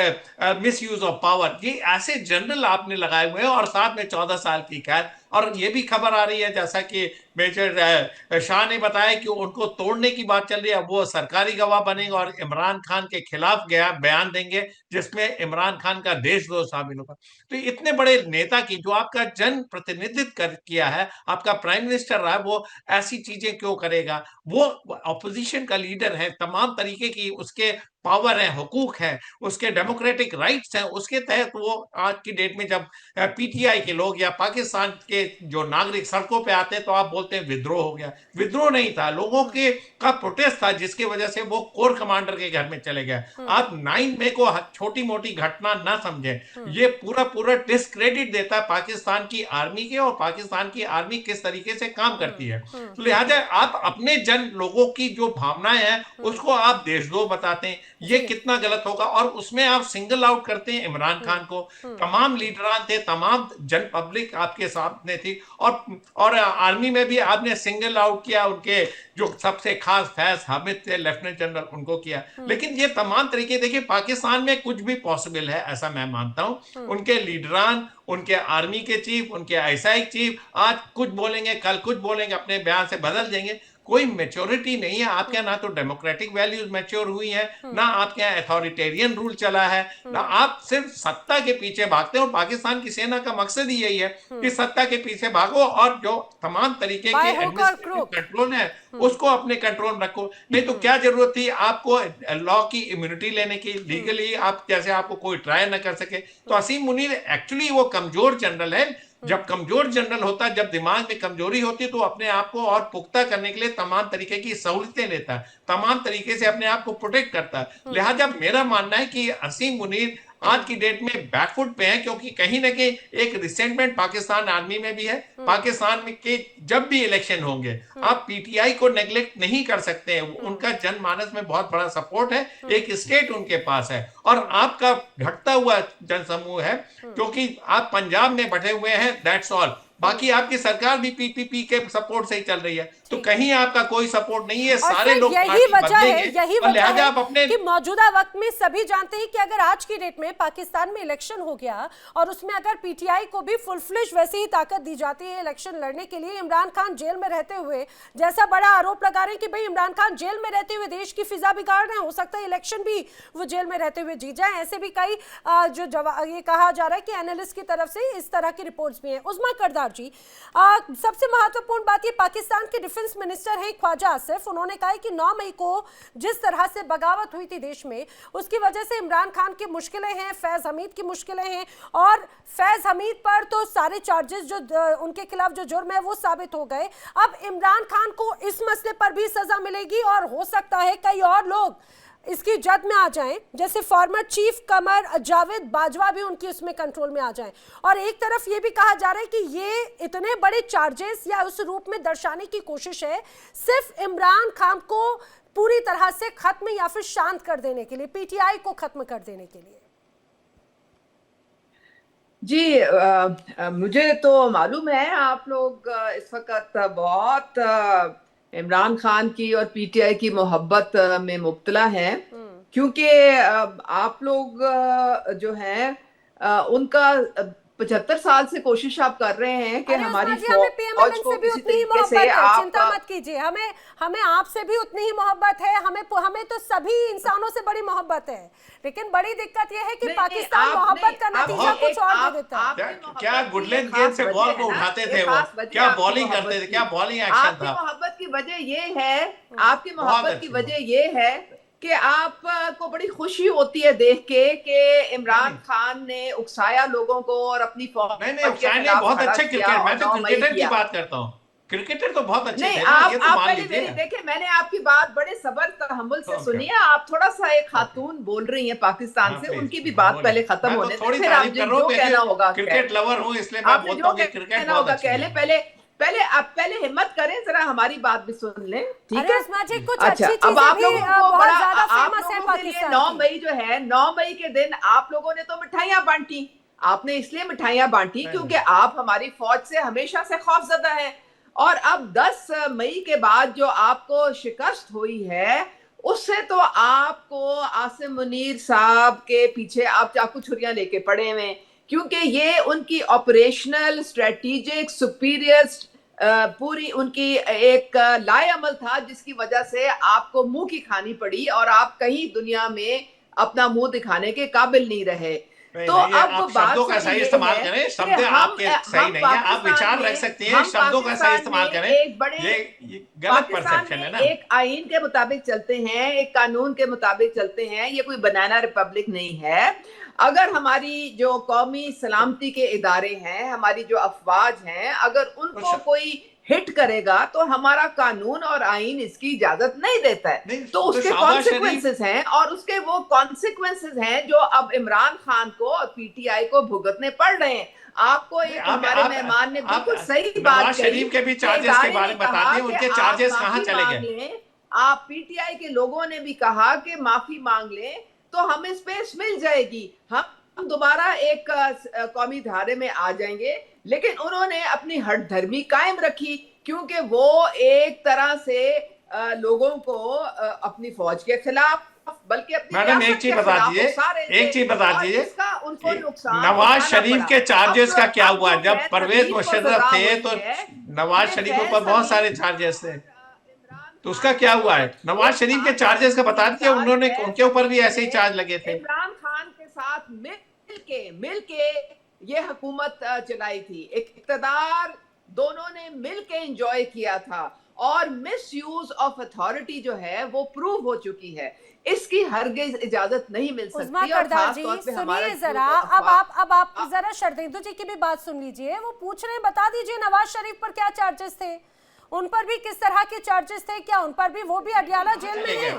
miss use of power, ये ऐसे जनरल आपने लगाए हुए हैं और साथ में 14 साल की कैद। और ये भी खबर आ रही है जैसा कि मेजर शाह ने बताया कि उनको तोड़ने की बात चल रही है, वो सरकारी गवाह बनेंगे और इमरान खान के खिलाफ गया बयान देंगे जिसमें इमरान खान का देशद्रोह शामिल होगा। तो इतने बड़े नेता की जो आपका जन प्रतिनिधित्व किया है, आपका प्राइम मिनिस्टर रहा है, वो ऐसी चीजें क्यों करेगा? वो ऑपोजिशन का लीडर है, तमाम तरीके की उसके पावर है, हुकूक है, उसके डेमोक्रेटिक राइट्स हैं, उसके तहत वो आज की डेट में जब पीटीआई के लोग या पाकिस्तान के जो नागरिक सड़कों पे आते हैं तो आप बोलते हैं विद्रोह हो गया। विद्रोह नहीं था, लोगों के का प्रोटेस्ट था जिसकी वजह से वो कोर कमांडर के घर में चले गए। आप 9 मई को छोटी मोटी घटना ना समझें, ये पूरा डिस्क्रेडिट देता है पाकिस्तान की आर्मी के, और पाकिस्तान की आर्मी किस तरीके से काम करती है। तो लिहाजा आप अपने जन लोगों की जो भावनाएं हैं उसको आप देशद्रोह बताते हैं, ये कितना गलत होगा। और उसमें आप सिंगल आउट करते हैं इमरान खान को। तमाम लीडरान थे, तमाम जन पब्लिक आपके सामने थी, और आर्मी में भी आपने सिंगल आउट किया, उनके जो सबसे खास फैज हामिद थे लेफ्टिनेंट जनरल, उनको किया। लेकिन ये तमाम तरीके, देखिए पाकिस्तान में कुछ भी पॉसिबल है ऐसा मैं मानता हूं। उनके लीडरान, उनके आर्मी के चीफ, उनके आईएसआई चीफ आज कुछ बोलेंगे, कल कुछ बोलेंगे, अपने बयान से बदल देंगे। कोई मेच्योरिटी नहीं है आपके यहाँ, ना तो डेमोक्रेटिक वैल्यूज मैच्योर हुई है, ना आपके यहाँ अथॉरिटेरियन रूल चला है, ना आप सिर्फ सत्ता के पीछे भागते हो। पाकिस्तान की सेना का मकसद ही यही है कि सत्ता के पीछे भागो और जो तमाम तरीके के एडमिनिस्ट्रेटिव कंट्रोल है उसको अपने कंट्रोल में रखो। नहीं तो क्या जरूरत थी आपको लॉ की इम्यूनिटी लेने की, लीगली आप जैसे आपको कोई ट्राई ना कर सके। तो असीम मुनीर एक्चुअली वो कमजोर जनरल है। जब कमजोर जनरल होता है, जब दिमाग में कमजोरी होती है, तो अपने आप को और पुख्ता करने के लिए तमाम तरीके की सहूलतें लेता है, तमाम तरीके से अपने आप को प्रोटेक्ट करता है। लिहाजा मेरा मानना है कि असीम मुनीर आज की डेट में बैकफुट पे है, क्योंकि कहीं ना कहीं एक रिसेंटमेंट पाकिस्तान आर्मी में भी है। पाकिस्तान में के जब भी इलेक्शन होंगे आप पीटीआई को नेग्लेक्ट नहीं कर सकते हैं, उनका जनमानस में बहुत बड़ा सपोर्ट है, एक स्टेट उनके पास है, और आपका घटता हुआ जनसमूह है, क्योंकि आप पंजाब में बैठे हुए हैं, दैट्स ऑल। बाकी आपकी सरकार भी पीपीपी के सपोर्ट से ही चल रही है, तो कहीं आपका कोई सपोर्ट नहीं है। सारे लोग यही वजह है आप अपने कि मौजूदा वक्त में सभी जानते हैं कि अगर आज की डेट में पाकिस्तान में इलेक्शन हो गया और उसमें अगर पीटीआई को भी फुल फ्लेश वैसे ही ताकत दी जाती है इलेक्शन लड़ने के लिए, इमरान खान जेल में रहते हुए, जैसा बड़ा आरोप लगा रहे हैं कि भाई इमरान खान जेल में रहते हुए देश की फिजा बिगाड़ रहे हैं, हो सकता है इलेक्शन भी वो जेल में रहते हुए जीत जाए। ऐसे भी कई जो ये कहा जा रहा है कि एनालिस्ट की तरफ से इस तरह की रिपोर्ट्स भी हैं। उस्मा करदार जी, सबसे महत्वपूर्ण बात ये, पाकिस्तान के डिफेंस मिनिस्टर हैं ख्वाजा आसिफ, उन्होंने कहा है कि 9 मई को जिस तरह से बगावत हुई थी देश में, उसकी वजह से इमरान खान की मुश्किलें हैं, फैज हमीद की मुश्किलें हैं, और फैज हमीद पर तो सारे चार्जेस जो उनके खिलाफ जो जुर्म है वो साबित हो गए। अब इमरान खान को इस मसले पर भी सजा मिलेगी और हो सकता है कई और लोग इसकी जद में आ जाएं, जैसे फॉर्मर चीफ कमर जावेद बाजवा भी उनकी उसमें कंट्रोल में आ जाएं। और एक तरफ ये भी कहा जा रहा है कि ये इतने बड़े चार्जेस या उस रूप में दर्शाने की कोशिश है सिर्फ इमरान खान को पूरी तरह से खत्म या फिर शांत कर देने के लिए, पीटीआई को खत्म कर देने के लिए। जी मुझे तो मालूम है आप लोग इस वक्त बहुत इमरान खान की और पीटीआई की मोहब्बत में मुब्तला हैं, क्योंकि आप लोग जो हैं उनका 75 साल से कोशिश आप कर रहे हैं कि हमारी फौज को किसी तरीके से आप, चिंता मत कीजिए, हमें आपसे भी उतनी ही मोहब्बत है, हमें तो सभी इंसानों से बड़ी मोहब्बत है, लेकिन बड़ी दिक्कत यह है कि पाकिस्तान मोहब्बत का नतीजा कुछ और दे देता है। क्या गुडलैंड गेंद से बॉल को उठाते थे वो, क्या बॉलिंग करते थे, क्या बॉलिंग एक्शन था। मोहब्बत की वजह ये है, आपकी मोहब्बत की वजह ये है कि आपको बड़ी खुशी होती है देख के कि इमरान खान ने उकसाया लोगों को और अपनी फौज नहीं, बहुत अच्छे क्रिकेट, मैं तो क्रिकेटर की बात करता हूँ, क्रिकेटर तो बहुत अच्छे नहीं, आप पहले मेरी देखे, मैंने आपकी बात बड़े सब्र तहम्मुल से सुनी है। आप थोड़ा सा एक खातून बोल रही हैं पाकिस्तान से, उनकी भी बात पहले खत्म होने दे, फिर आप जो कहना होगा, क्रिकेट लवर हूँ इसलिए मैं बोलता हूँ कि क्रिकेट बहुत अच्छा है। पहले हिम्मत करें, जरा हमारी बात भी सुन लें, ठीक है। अच्छा, अब आप लोगों को बड़ा, आप लोगों के लिए 9 मई जो है, 9 मई के दिन आप लोगों ने तो मिठाइयां बांटी। आपने इसलिए मिठाइयां बांटी क्योंकि आप हमारी फौज से हमेशा से खौफजदा है, और अब 10 मई के बाद जो आपको शिकस्त हुई है उससे तो आपको आसिम मुनीर साहब के पीछे आप चाकू छुरियां लेके पड़े हुए हैं, क्योंकि ये उनकी ऑपरेशनल स्ट्रेटेजिक सुपीरियर पूरी उनकी एक लाएअमल था, जिसकी वजह से आपको मुंह की खानी पड़ी और आप कहीं दुनिया में अपना मुंह दिखाने के काबिल नहीं रहे। नहीं, तो नहीं, अब आप बात शब्दों का सिर्फ सही ये इस्तेमाल है करें, कि शब्द आपके सही नहीं है, आप विचार रख सकते हैं, शब्दों का सही इस्तेमाल करें। एक बड़े ये गलत परसेप्शन है ना। एक आईन के मुताबिक चलते हैं, एक कानून के मुताबिक चलते हैं, ये कोई बनाना रिपब्लिक नहीं है। अगर हमारी जो कौमी सलामती के इदारे हैं, हमारी जो अफवाज हैं, अगर उनको कोई हिट करेगा तो हमारा कानून और आईन इसकी इजाजत नहीं देता है। नहीं, तो उसके शहबाज कॉन्सिक्वेंसेस हैं, और उसके वो कॉन्सिक्वेंसेस हैं जो अब इमरान खान को और पीटीआई को भुगतने पड़ रहे हैं। आपको एक हमारे मेहमान ने बिल्कुल सही बात नवाज शरीफ के भी चार्जेस के बारे में बता दें, उनके चार्जेस कहाँ चले गए। आप पीटीआई के लोगों ने भी कहा कि माफी मांग लें तो हमें स्पेस मिल जाएगी, हम दोबारा एक कौमी धारे में आ जाएंगे। लेकिन उन्होंने अपनी हठधर्मी कायम रखी, क्योंकि वो एक तरह से लोगों को अपनी फौज के खिलाफ, बल्कि अपनी मैडम एक चीज बता दीजिए, एक चीज बता दीजिए, नवाज शरीफ के चार्जेस का क्या हुआ? जब परवेज मुशर्रफ थे तो नवाज शरीफ के ऊपर बहुत सारे चार्जेस थे, तो उसका क्या हुआ है? नवाज शरीफ के चार्जेस का बता दीजिए, उन्होंने उनके ऊपर भी ऐसे ही चार्ज लगे थे। इमरान खान के साथ मिलके ये हुकूमत चलाई थी, इक्तदार दोनों ने मिलके एंजॉय किया था, और मिस यूज ऑफ अथॉरिटी जो है वो प्रूव हो चुकी है। इसकी हरगिज इजाजत नहीं मिल सकती। और खास तौर पे हमारा सुनिए जरा, अब आप जरा शरदेंदु जी की भी बात सुन लीजिए। वो पूछ रहे हैं, बता दीजिए नवाज शरीफ पर क्या चार्जेस थे, उन पर भी किस तरह के चार्जेस थे, क्या उन पर भी वो भी अडियाला जेल में है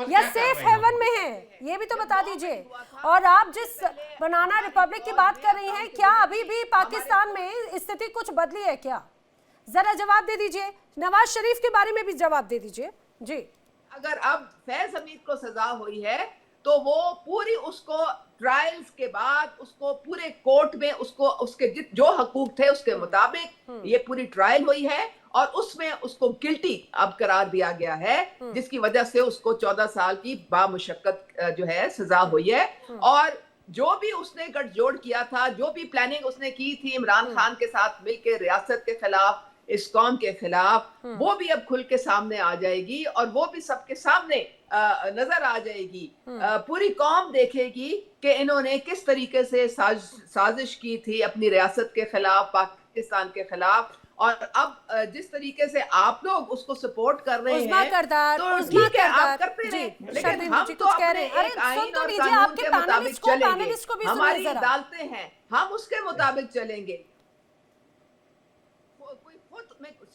या सेफ हेवन में है, ये भी तो बता दीजिए। और आप जिस बनाना रिपब्लिक की बात कर रही हैं, क्या अभी भी पाकिस्तान में स्थिति कुछ बदली है क्या? जरा जवाब दे दीजिए, नवाज शरीफ के बारे में भी जवाब दे दीजिए जी। अगर अब फैज हमीद को सजा हुई है तो वो पूरी उसको ट्रायल्स के बाद उसको पूरे कोर्ट में उसको उसके जो हकूक थे उसके मुताबिक ये पूरी ट्रायल हुई है, और उसमें उसको गिल्टी अब करार दिया गया है, जिसकी वजह से उसको 14 साल की बामुशक्कत जो है सजा हुई है। और जो भी उसने गठजोड़ किया था, जो भी प्लानिंग उसने की थी इमरान खान के साथ मिलकर रियासत के खिलाफ, इस कौम के खिलाफ, वो भी अब खुल के सामने आ जाएगी, और वो भी सबके सामने नजर आ जाएगी। पूरी कौम देखेगी कि इन्होंने किस तरीके से साजिश की थी अपनी रियासत के खिलाफ, पाकिस्तान के खिलाफ। और अब जिस तरीके से आप लोग उसको सपोर्ट कर रहे हैं तो ठीक है, आप करते रहे, लेकिन हम तो अपने एक आईन और कानून के मुताबिक चलेंगे। हमारी अदालतें हैं, हम उसके मुताबिक चलेंगे।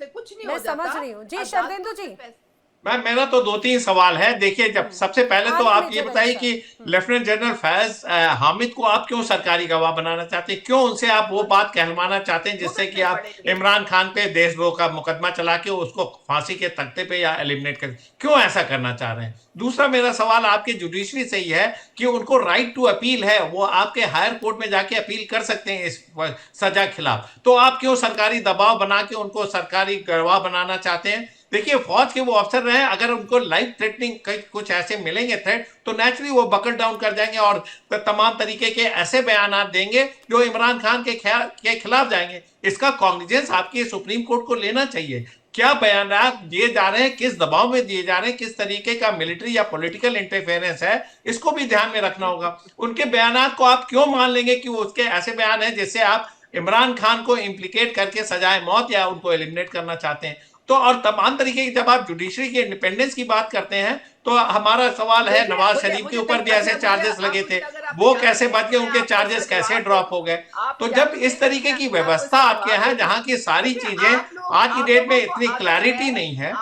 कुछ नहीं हो जाता। मैं समझ रही हूँ जी। शरदेंदु जी, मैम मेरा तो 2-3 सवाल है। देखिए, जब सबसे पहले तो आप ये बताइए कि लेफ्टिनेंट जनरल फैज हामिद को आप क्यों सरकारी गवाह बनाना चाहते हैं? क्यों उनसे आप वो बात कहलवाना चाहते हैं जिससे कि आप इमरान खान पे देशद्रोह का मुकदमा चला के उसको फांसी के तख्ते पे या एलिमिनेट कर, क्यों ऐसा करना चाह रहे हैं? दूसरा मेरा सवाल आपके जुडिशरी से ही है कि उनको राइट टू अपील है, वो आपके हायर कोर्ट में जाके अपील कर सकते हैं इस सजा के खिलाफ, तो आप क्यों सरकारी दबाव बना के उनको सरकारी गवाह बनाना चाहते हैं? देखिए, फौज के वो अफसर रहे, अगर उनको लाइफ थ्रेटनिंग कुछ ऐसे मिलेंगे थ्रेट, तो नेचुरली वो बकल डाउन कर जाएंगे और तमाम तरीके के ऐसे बयान देंगे जो इमरान खान के खिलाफ जाएंगे। इसका कॉग्निजेंस आपकी सुप्रीम कोर्ट को लेना चाहिए। क्या बयान दिए जा रहे हैं, किस दबाव में दिए जा रहे हैं, किस तरीके का मिलिट्री या पॉलिटिकल इंटरफेरेंस है, इसको भी ध्यान में रखना होगा। उनके बयान को आप क्यों मान लेंगे कि वो उसके ऐसे बयान है जिससे आप इमरान खान को इम्प्लीकेट करके सजाए मौत या उनको एलिमिनेट करना चाहते हैं? तो और तमाम तरीके की, जब आप जुडिशरी के इंडिपेंडेंस की बात करते हैं तो हमारा सवाल है, नवाज शरीफ के ऊपर भी ऐसे चार्जेस लगे थे, वो कैसे बच गए, उनके चार्जेस कैसे ड्रॉप हो गए? तो जब इस तरीके की व्यवस्था आपके यहाँ, जहाँ की सारी चीजें आज की डेट में इतनी क्लैरिटी नहीं है,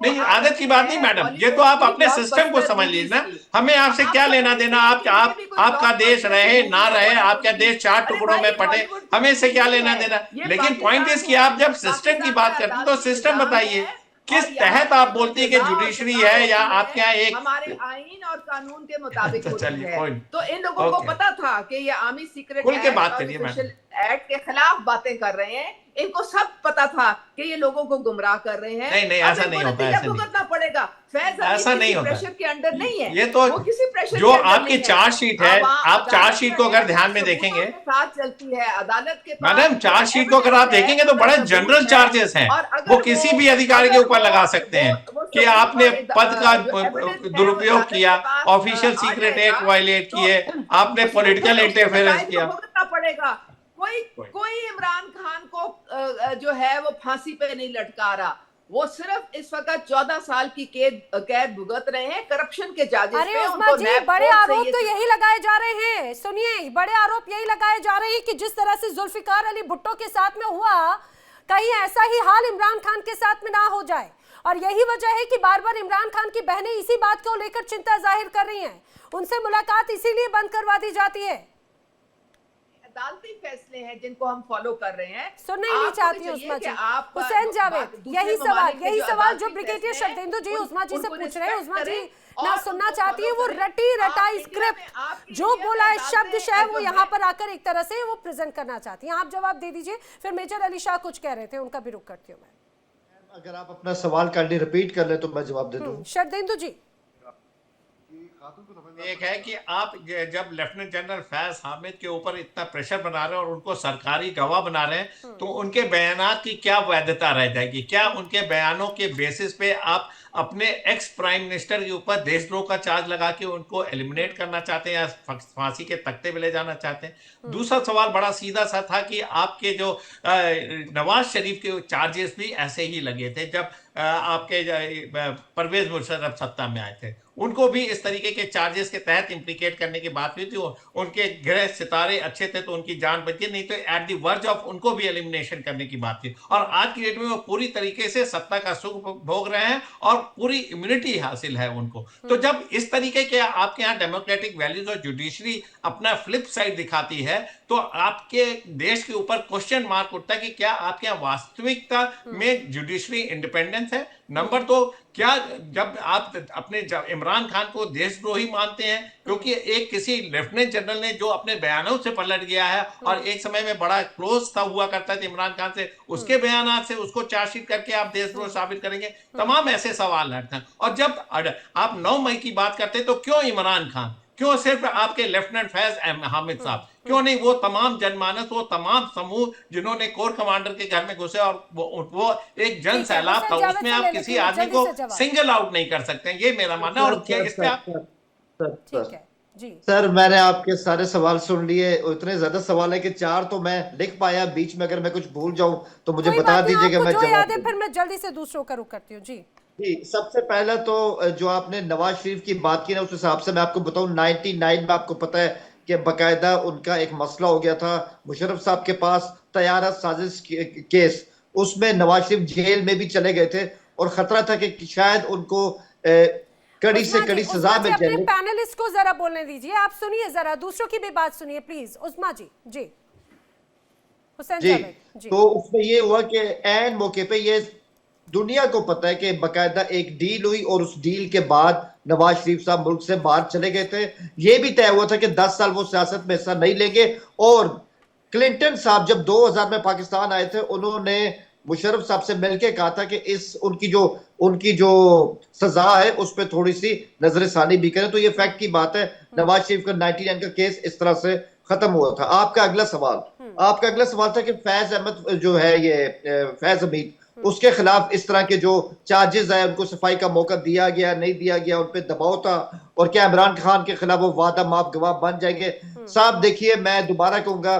नहीं आदत की बात नहीं मैडम, ये तो आप अपने सिस्टम को समझ लीजिए ना। हमें आपसे क्या लेना देना? आपका देश रहे ना रहे, आपका देश 4 टुकड़ों में बटे, हमें इससे क्या लेना देना? लेकिन पॉइंट इज कि आप जब सिस्टम की बात करते हैं तो सिस्टम बताइए किस तहत आप बोलती है कि जुडिशरी है या आपके यहाँ एक हमारे आईन और कानून के मुताबिक होती चलिए, है। तो इन लोगों को पता था कि ये आर्मी सीक्रेट खुल के बात करिए मैडम। एक्ट के खिलाफ बातें कर रहे हैं, इनको सब पता था कि ये लोगों को गुमराह कर रहे हैं। नहीं, अब ऐसा इनको नहीं होता, नतीजा ऐसा नहीं। भुगतना पड़ेगा। फैज हमीद ऐसा नहीं किसी होता। प्रेशर के अंडर नहीं है, ये तो वो किसी प्रेशर जो के अंडर आपकी नहीं है। चार्जशीट है, अब आप चार्जशीट अदालत को अगर है, ध्यान में सबूतों देखेंगे, के साथ चलती है अदालत के पास। मैडम चार्जशीट को अगर आप evidence है, देखेंगे तो बड़े सबूत जनरल है, चार्जेस हैं, और वो अगर किसी भी अधिकारी के ऊपर लगा सकते हैं कि सबूत आपने और पद का जो evidence है, वो दुरुपयोग अदालत किया, के पास, ऑफिशियल आ सीक्रेट जाएगा, एक्ट वायलेट तो किए, आपने उसको पॉलिटिकल उसको इंटरफेरेंस नतायज किया। को भुगतना पड़ेगा। कोई इमरान खान को जो है वो फांसी पे नहीं लटका रहा, वो सिर्फ इस वक्त 14 साल की कैद भुगत रहे हैं करप्शन के चार्जेस अरे पे। उस्मा उनको जी, नैब बड़े कोर्ट से आरोप ये तो यही लगाए जा रहे हैं। सुनिए, बड़े आरोप यही लगाए जा रहे हैं कि जिस तरह से जुल्फिकार अली भुट्टो के साथ में हुआ, कहीं ऐसा ही हाल इमरान खान के साथ में ना हो जाए। और यही वजह है कि बार बार इमरान खान की बहनें इसी बात को लेकर चिंता जाहिर कर रही हैं। उनसे मुलाकात इसीलिए बंद करवा दी जाती है। अदालती फैसले हैं जिनको हम फॉलो कर रहे हैं। सुनना ही नहीं आपको चाहती भी चाहिए उस्मा जी। कि आप हुसैन जावेद, दूसरे यही ममालिक के सवाल जो अदालती ब्रिगेडियर फैसले हैं, शरदेंदु जी उस्मा जी से उनको पूछ रहे हैं। उस्मा जी रिस्पेक्ट करें ना और सुनना उनको चाहती है follow वो करें। रटी रटाई आप इंडिया में- स्क्रिप्ट आपकी जो इंडिया बोला में है, शब्द अदालतें शह वो जो यहाँ हैं- पर आकर एक तरह से वो प्रेजेंट करना चाहती हैं। आप जवाब दे दीजिए, फिर मेजर अली शाह कुछ कह रहे थे, उनका भी रुख करती हूँ मैं। अगर आप अपना सवाल काइंडली रिपीट कर ले तो मैं जवाब दे दूं। शरदेंदु जी, एक है कि आप जब लेफ्टिनेंट जनरल फैज हामिद के ऊपर इतना प्रेशर बना रहे हैं और उनको सरकारी गवाह बना रहे हैं, तो उनके बयानात की क्या वैधता रह जाएगी? क्या उनके बयानों के बेसिस पे आप अपने एक्स प्राइम मिनिस्टर के ऊपर देशद्रोह का चार्ज लगा के उनको एलिमिनेट करना चाहते हैं या फांसी के तख्ते पे ले जाना चाहते हैं? दूसरा सवाल बड़ा सीधा सा था कि आपके जो नवाज शरीफ के चार्जेस भी ऐसे ही लगे थे जब आपके परवेज मुशर्रफ सत्ता में आए थे, उनको भी इस तरीके के चार्जेस के तहत इंप्लीकेट करने की बात हुई थी। उनके गृह सितारे अच्छे थे तो उनकी जान बची, नहीं तो एट दी वर्ज ऑफ उनको भी एलिमिनेशन करने की बात थी। और आज की डेट में वो पूरी तरीके से सत्ता का सुख भोग रहे हैं और पूरी इम्यूनिटी हासिल है उनको। तो जब इस तरीके के आपके यहाँ डेमोक्रेटिक वैल्यूज और जुडिशरी अपना फ्लिप साइड दिखाती है, तो आपके देश के ऊपर क्वेश्चन मार्क उठता है कि क्या आपके यहाँ वास्तविकता में जुडिशरी इंडिपेंडेंस है। नंबर दो, क्या जब आप अपने इमरान खान को देशद्रोही मानते हैं क्योंकि एक किसी लेफ्टिनेंट जनरल ने जो अपने बयानों से पलट गया है और एक समय में बड़ा क्लोज था हुआ करता था इमरान खान से, उसके बयान से उसको चार्जशीट करके आप देशद्रोह साबित करेंगे? तमाम ऐसे सवाल रहते हैं। और जब आप 9 मई की बात करते हैं तो क्यों इमरान खान, क्यों सिर्फ आपके लेफ्टिनेंट फैज हामिद साहब, क्यों नहीं वो तमाम जनमानस, वो तमाम समूह जिन्होंने कोर कमांडर के घर में घुसे और वो एक जन सैलाब था, उसमें आप किसी आदमी को सिंगल आउट नहीं कर सकते हैं, ये मेरा मानना है। और क्या इस पे आप ठीक है जी सर, मैंने आपके सारे सवाल सुन लिए। इतने ज्यादा सवाल है कि 4 तो मैं लिख पाया, बीच में अगर मैं कुछ भूल जाऊं तो मुझे बता दीजिएगा, मैं जो याद है जवाब फिर मैं जल्दी से दूसरों का रुख करती हूँ। जी जी। सबसे पहला तो जो आपने नवाज शरीफ की बात की ना, उस हिसाब से मैं आपको बताऊं 99 में आपको पता है कि बकायदा उनका एक मसला हो गया था मुशर्रफ साहब के पास, तैयारा साजिश केस, उसमें नवाज शरीफ जेल में भी चले गए थे और खतरा था कि शायद उनको कड़ी से कड़ी सजा मिल जाए। पैनलिस्ट को जरा बोलने दीजिए, आप सुनिए जरा, दूसरों की भी बात सुनिए प्लीज। उस्मा जी जी हुसैन जी, जावेद जी। तो उसमें ये हुआ कि एन मौके पे ये दुनिया को पता है कि बकायदा एक डील हुई और उस डील के बाद नवाज शरीफ साहब मुल्क से बाहर चले गए थे। ये भी तय हुआ था कि 10 साल वो सियासत में हिस्सा नहीं लेंगे। और क्लिंटन साहब जब 2000 में पाकिस्तान आए थे, उन्होंने मुशर्रफ साहब से मिलकर कहा था कि इस उनकी जो सजा है उस पर थोड़ी सी नजरसानी भी करें। तो ये फैक्ट की बात है, नवाज शरीफ का 99 का केस इस तरह से खत्म हुआ था। आपका अगला सवाल था कि फैज अहमद जो है, ये फैज हमीद, उसके खिलाफ इस तरह के जो चार्जेस है, उनको सफाई का मौका दिया गया नहीं दिया गया, उन पर दबाव था, और क्या इमरान खान के खिलाफ वो वादा माफ गवाह बन जाएंगे? साहब देखिए, मैं दोबारा कहूंगा,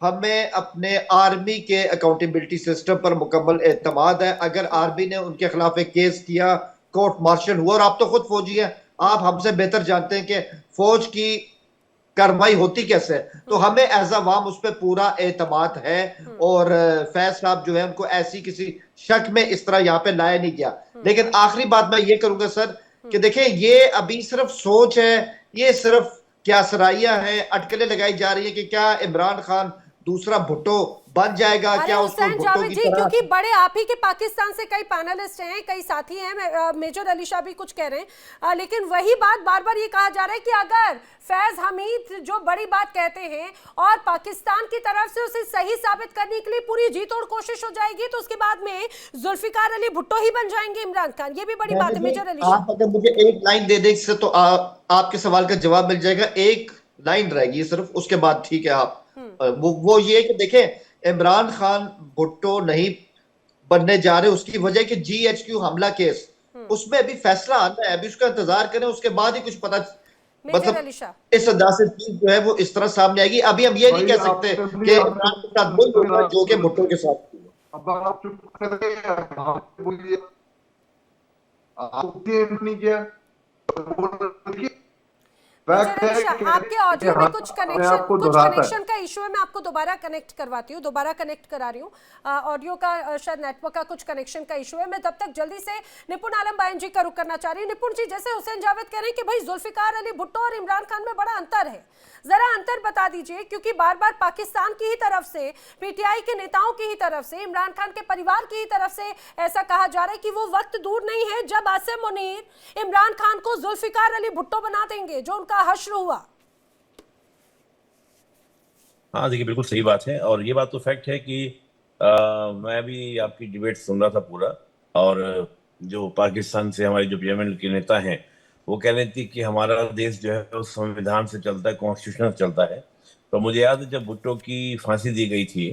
हमें अपने आर्मी के अकाउंटेबिलिटी सिस्टम पर मुकम्मल एतमाद है। अगर आर्मी ने उनके खिलाफ एक केस किया, कोर्ट मार्शल हुआ, और आप तो खुद फौजी हैं, आप हमसे बेहतर जानते हैं कि फौज की कार्रवाई होती कैसे, तो हमें एज अवाम उस पर पूरा एतमाद है। और फैज साहब जो है उनको ऐसी किसी शक में इस तरह यहाँ पे लाया नहीं गया। लेकिन आखिरी बात मैं ये करूंगा सर कि देखें, ये अभी सिर्फ सोच है, ये सिर्फ क्या सराइयां हैं, अटकलें लगाई जा रही है कि क्या इमरान खान दूसरा भुट्टो बन जाएगा अरे क्या उसको हुसैन भुट्टो जावेद की जी, तरह? क्योंकि बड़े आप ही के पाकिस्तान से कई पैनलिस्ट हैं, कई साथी हैं, मेजर अली शाह भी कुछ कह रहे हैं, लेकिन वही बात बार बार ये कहा जा रहा है कि अगर फैज हमीद जो बड़ी बात कहते हैं और पाकिस्तान की तरफ से उसे सही साबित करने के लिए पूरी जी तोड़ कोशिश हो जाएगी, तो उसके बाद में जुल्फिकार अली भुट्टो ही बन जाएंगे इमरान खान। ये भी बड़ी बात है मेजर अली शाह। आप अगर मुझे एक लाइन दे दें इससे तो आपके सवाल का जवाब मिल जाएगा। एक लाइन रहेगी सिर्फ, उसके बाद ठीक है आप। वो ये कि देखें, इमरान खान भुट्टो नहीं बनने जा रहे, उसकी वजह कि GHQ हमला केस, उसमें अभी फैसला आना है, अभी उसका इंतजार करें, उसके बाद ही कुछ पता, मेजर मतलब अली शाह, इस अंदाज से चीज जो है वो इस तरह सामने आएगी। अभी हम ये नहीं कह सकते कि इमरान के साथ वही होगा जो कि भुट्टो के साथ हुआ। अब आप चुप करें, आप बोलिए, आप नहीं किया। देखिए, मेजर अली शाह, आपके ऑडियो में कुछ कनेक्शन का इशू है। मैं आपको दोबारा कनेक्ट करवाती हूँ, दोबारा कनेक्ट करा रही हूँ। ऑडियो का शायद नेटवर्क का कुछ कनेक्शन का इशू है। मैं तब तक जल्दी से निपुण आलम बायन जी का रुख करना चाह रही हूँ। निपुण जी, जैसे हुसैन जावेद कह रहे हैं कि भाई जुल्फिकार अली भुट्टो और इमरान खान में बड़ा अंतर है, जरा अंतर बता दीजिए, क्योंकि बार बार पाकिस्तान की ही तरफ से, PTI के नेताओं की ही तरफ से, इमरान खान के परिवार की ही तरफ से ऐसा कहा जा रहा है कि वो वक्त दूर नहीं है जब आसिम मुनीर इमरान खान को जुल्फिकार अली भुट्टो बना देंगे, जो उनका हश्र हुआ। हाँ देखिए, बिल्कुल सही बात है, और ये बात तो फैक्ट है कि मैं भी आपकी डिबेट सुन रहा था पूरा, और जो पाकिस्तान से हमारे जो PML के नेता हैं वो कह रहे थे कि हमारा देश जो है वो संविधान से चलता है, कॉन्स्टिट्यूशन से चलता है। तो मुझे याद है जब भुट्टो की फांसी दी गई थी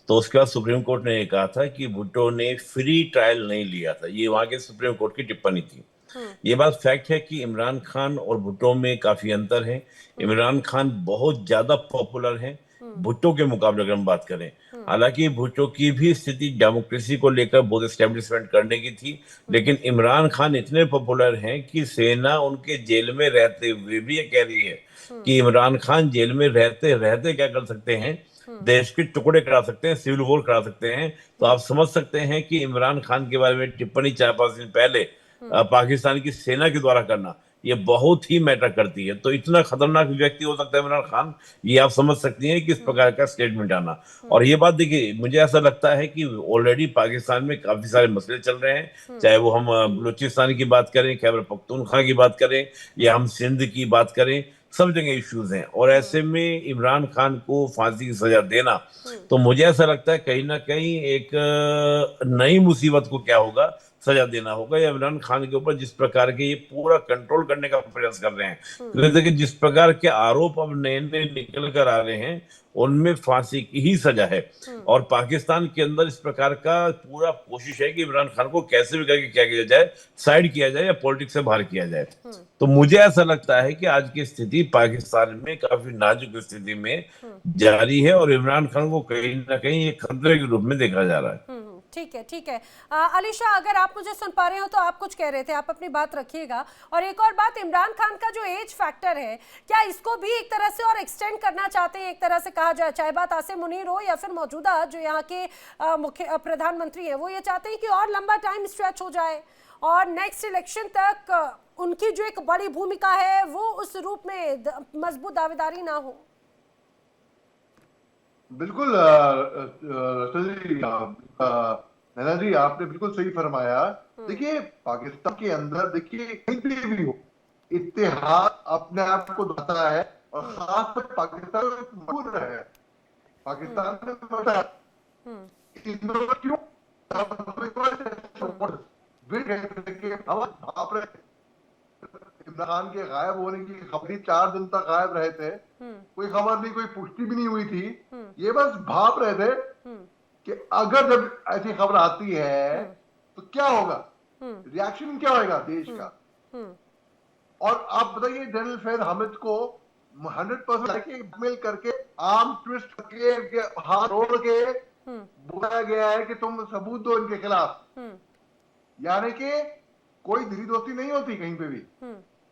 तो उसके बाद सुप्रीम कोर्ट ने ये कहा था कि भुट्टो ने फ्री ट्रायल नहीं लिया था। ये वहां के सुप्रीम कोर्ट की टिप्पणी थी। ये बात फैक्ट है कि इमरान खान और भुट्टो में काफी अंतर है। इमरान खान बहुत ज्यादा पॉपुलर है भुट्टो के मुकाबले अगर हम बात करें। हालांकि भुट्टो की भी स्थिति डेमोक्रेसी को लेकर बहुत एस्टेब्लिशमेंट करने की थी, लेकिन इमरान खान इतने पॉपुलर हैं कि सेना उनके जेल में रहते हुए भी ये कह रही है कि इमरान खान जेल में रहते रहते क्या कर सकते हैं, देश के टुकड़े करा सकते हैं, सिविल वॉर करा सकते हैं। तो आप समझ सकते हैं कि इमरान खान के बारे में टिप्पणी 4-5 दिन पहले पाकिस्तान की सेना के द्वारा करना ये बहुत ही मैटर करती है। तो इतना खतरनाक व्यक्ति हो सकता है इमरान खान, ये आप समझ सकती हैं कि इस प्रकार का स्टेटमेंट आना। और ये बात देखिए, मुझे ऐसा लगता है कि ऑलरेडी पाकिस्तान में काफी सारे मसले चल रहे हैं, चाहे वो हम बलूचिस्तान की बात करें, खैबर पख्तूनख्वा की बात करें, या हम सिंध की बात करें, सब जगह इश्यूज हैं। और ऐसे में इमरान खान को फांसी की सजा देना, तो मुझे ऐसा लगता है कहीं ना कहीं एक नई मुसीबत को क्या होगा, सजा देना होगा। या इमरान खान के ऊपर जिस प्रकार के ये पूरा कंट्रोल करने का प्रयास कर रहे हैं, क्योंकि देखिए जिस प्रकार के आरोप अब नए नए निकल कर आ रहे हैं उनमें फांसी की ही सजा है। और पाकिस्तान के अंदर इस प्रकार का पूरा कोशिश है कि इमरान खान को कैसे भी करके क्या किया जाए, साइड किया जाए या पॉलिटिक्स से बाहर किया जाए। तो मुझे ऐसा लगता है कि आज की स्थिति पाकिस्तान में काफी नाजुक स्थिति में जारी है, और इमरान खान को कहीं ना कहीं एक खतरे के रूप में देखा जा रहा है। ठीक है, ठीक है। अली शाह, अगर आप मुझे सुन पा रहे हो तो आप कुछ कह रहे थे, आप अपनी बात रखिएगा। और एक और बात, इमरान खान का जो एज फैक्टर है, क्या इसको भी एक तरह से और एक्सटेंड करना चाहते हैं, एक तरह से कहा जाए, चाहे बात आसिम मुनीर हो या फिर मौजूदा जो यहाँ के मुख्य प्रधानमंत्री है, वो ये चाहते हैं कि और लंबा टाइम स्ट्रेच हो जाए और नेक्स्ट इलेक्शन तक उनकी जो एक बड़ी भूमिका है वो उस रूप में मजबूत दावेदारी ना हो। बिल्कुल नैना जी, आपने बिल्कुल सही फरमाया। देखिए, पाकिस्तान के अंदर देखिए कहीं पे भी हो, इत्तेहाद अपने आप को बताता है, और खासकर पाकिस्तान में मशहूर है। पाकिस्तान में क्यों इमरान के गायब होने की खबर 4 दिन तक गायब रहे थे, कोई खबर नहीं, कोई पुष्टि भी नहीं हुई थी। ये बस भाप रहे थे कि अगर जब ऐसी खबर आती है तो क्या होगा, रिएक्शन क्या होगा देश का। और आप बताइए, जनरल फैज हामिद को 100% मेल करके आर्म ट्विस्ट करके हाथ तोड़ के बोला गया है कि तुम सबूत दो इनके खिलाफ। यानी कि कोई दिली दोस्ती नहीं होती कहीं पे भी,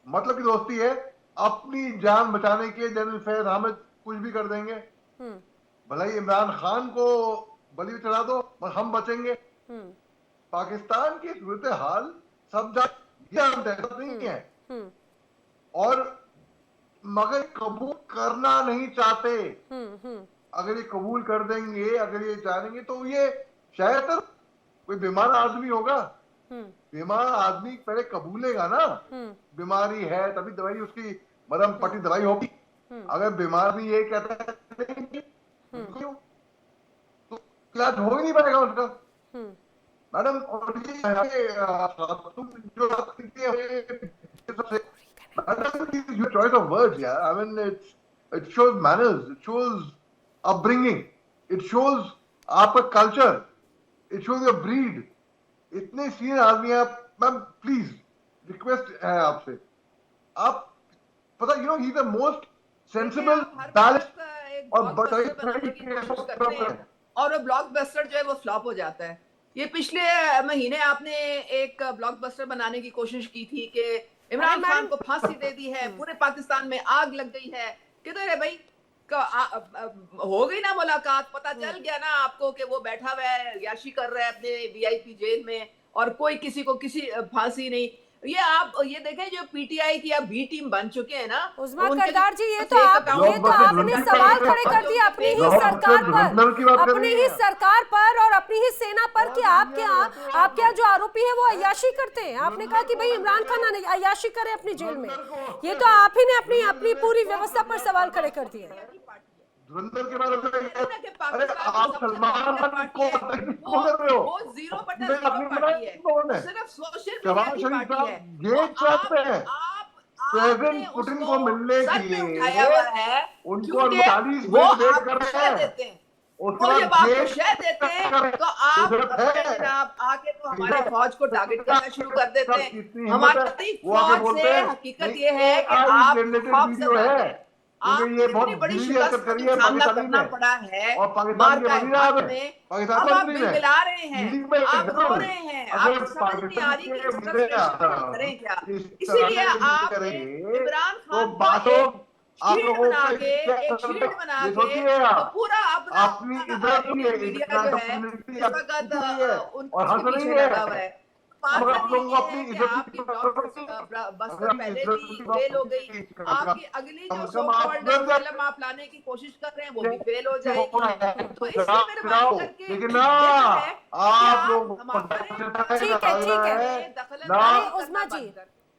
मतलब की दोस्ती है। अपनी जान बचाने के जनरल फैज हामिद कुछ भी कर देंगे, भला ही इमरान खान को बलि चढ़ा दो, पर हम बचेंगे। पाकिस्तान की सूरत हाल सब जानते हैं, नहीं है, और मगर कबूल करना नहीं चाहते। अगर ये कबूल कर देंगे, अगर ये जानेंगे, तो ये शायद कोई बीमार आदमी होगा, बीमार आदमी पहले कबूलेगा ना, बीमारी है तभी दवाई, उसकी मरहम पट्टी दवाई होगी। अगर बीमार भी ये कहता है तो इलाज हो ही नहीं पाएगा उसका। मैडम, और तुम जो बात करती है, madam, your choice of words, yeah. I mean, it shows manners, it shows upbringing, it shows आपका culture, it shows your breed. इतने सीनियर आदमी आप, मैम प्लीज रिक्वेस्ट है आपसे, आप पता, you know, he is the most sensible, balanced और और वो ब्लॉकबस्टर जो है वो फ्लॉप हो जाता है। ये पिछले महीने आपने एक ब्लॉकबस्टर बनाने की कोशिश की थी कि इमरान खान को फांसी दे दी है, पूरे पाकिस्तान में आग लग गई है, किधर है भाई? हो गई ना मुलाकात, पता चल गया ना आपको कि वो बैठा हुआ है, याशी कर रहा है अपने वीआईपी जेल में, और कोई किसी को किसी फांसी नहीं। ये आप ये देखें, जो पीटीआई की अब बी टीम बन चुके हैं ना, उस्मा करदार जी, ये तो आपने सवाल खड़े कर दिए अपनी ही सरकार पर, अपनी ही सरकार पर और अपनी ही सेना पर कि आपके यहाँ जो आरोपी है वो अय्याशी करते हैं। आपने कहा कि भाई इमरान खान अय्याशी करे अपनी जेल में, ये तो आप ही ने अपनी पूरी व्यवस्था पर सवाल खड़े कर दिए। धुरंधर के बारे में, अरे आप सलमान को कर रहे हो, वो जीरो बटन पार्टी है, सिर्फ सोशल मीडिया की पार्टी है। ये चाहते हैं प्रेसिडेंट पुतिन को मिलने के लिए, उनको 40 दिन वेट कर रहे हैं, और जब आपको शह देते हैं तो आप आके तो हमारे फौज को टारगेट करना शुरू कर देते हैं। हमारी फौज से हकीकत ये है कि आप खौफ से है, ये बहुत बड़ी शिकस्त का सामना करना पड़ा है, और पाकिस्तान में अब आप मिला रहे हैं, आप रो रहे हैं, आपको समझ नहीं आ रही कि करें क्या। इसीलिए आप इमरान खान को शील्ड बना के तो पूरा अपनी मीडिया जो है इस वक्त उनके पीछे लगा हुआ है। आपकी बस्तर पहले भी फेल हो गई, आपकी अगली जो सो कॉल्ड फिल्म आप लाने की कोशिश कर रहे हैं वो भी फेल हो जाएगी। तो इसलिए मेरे बात करके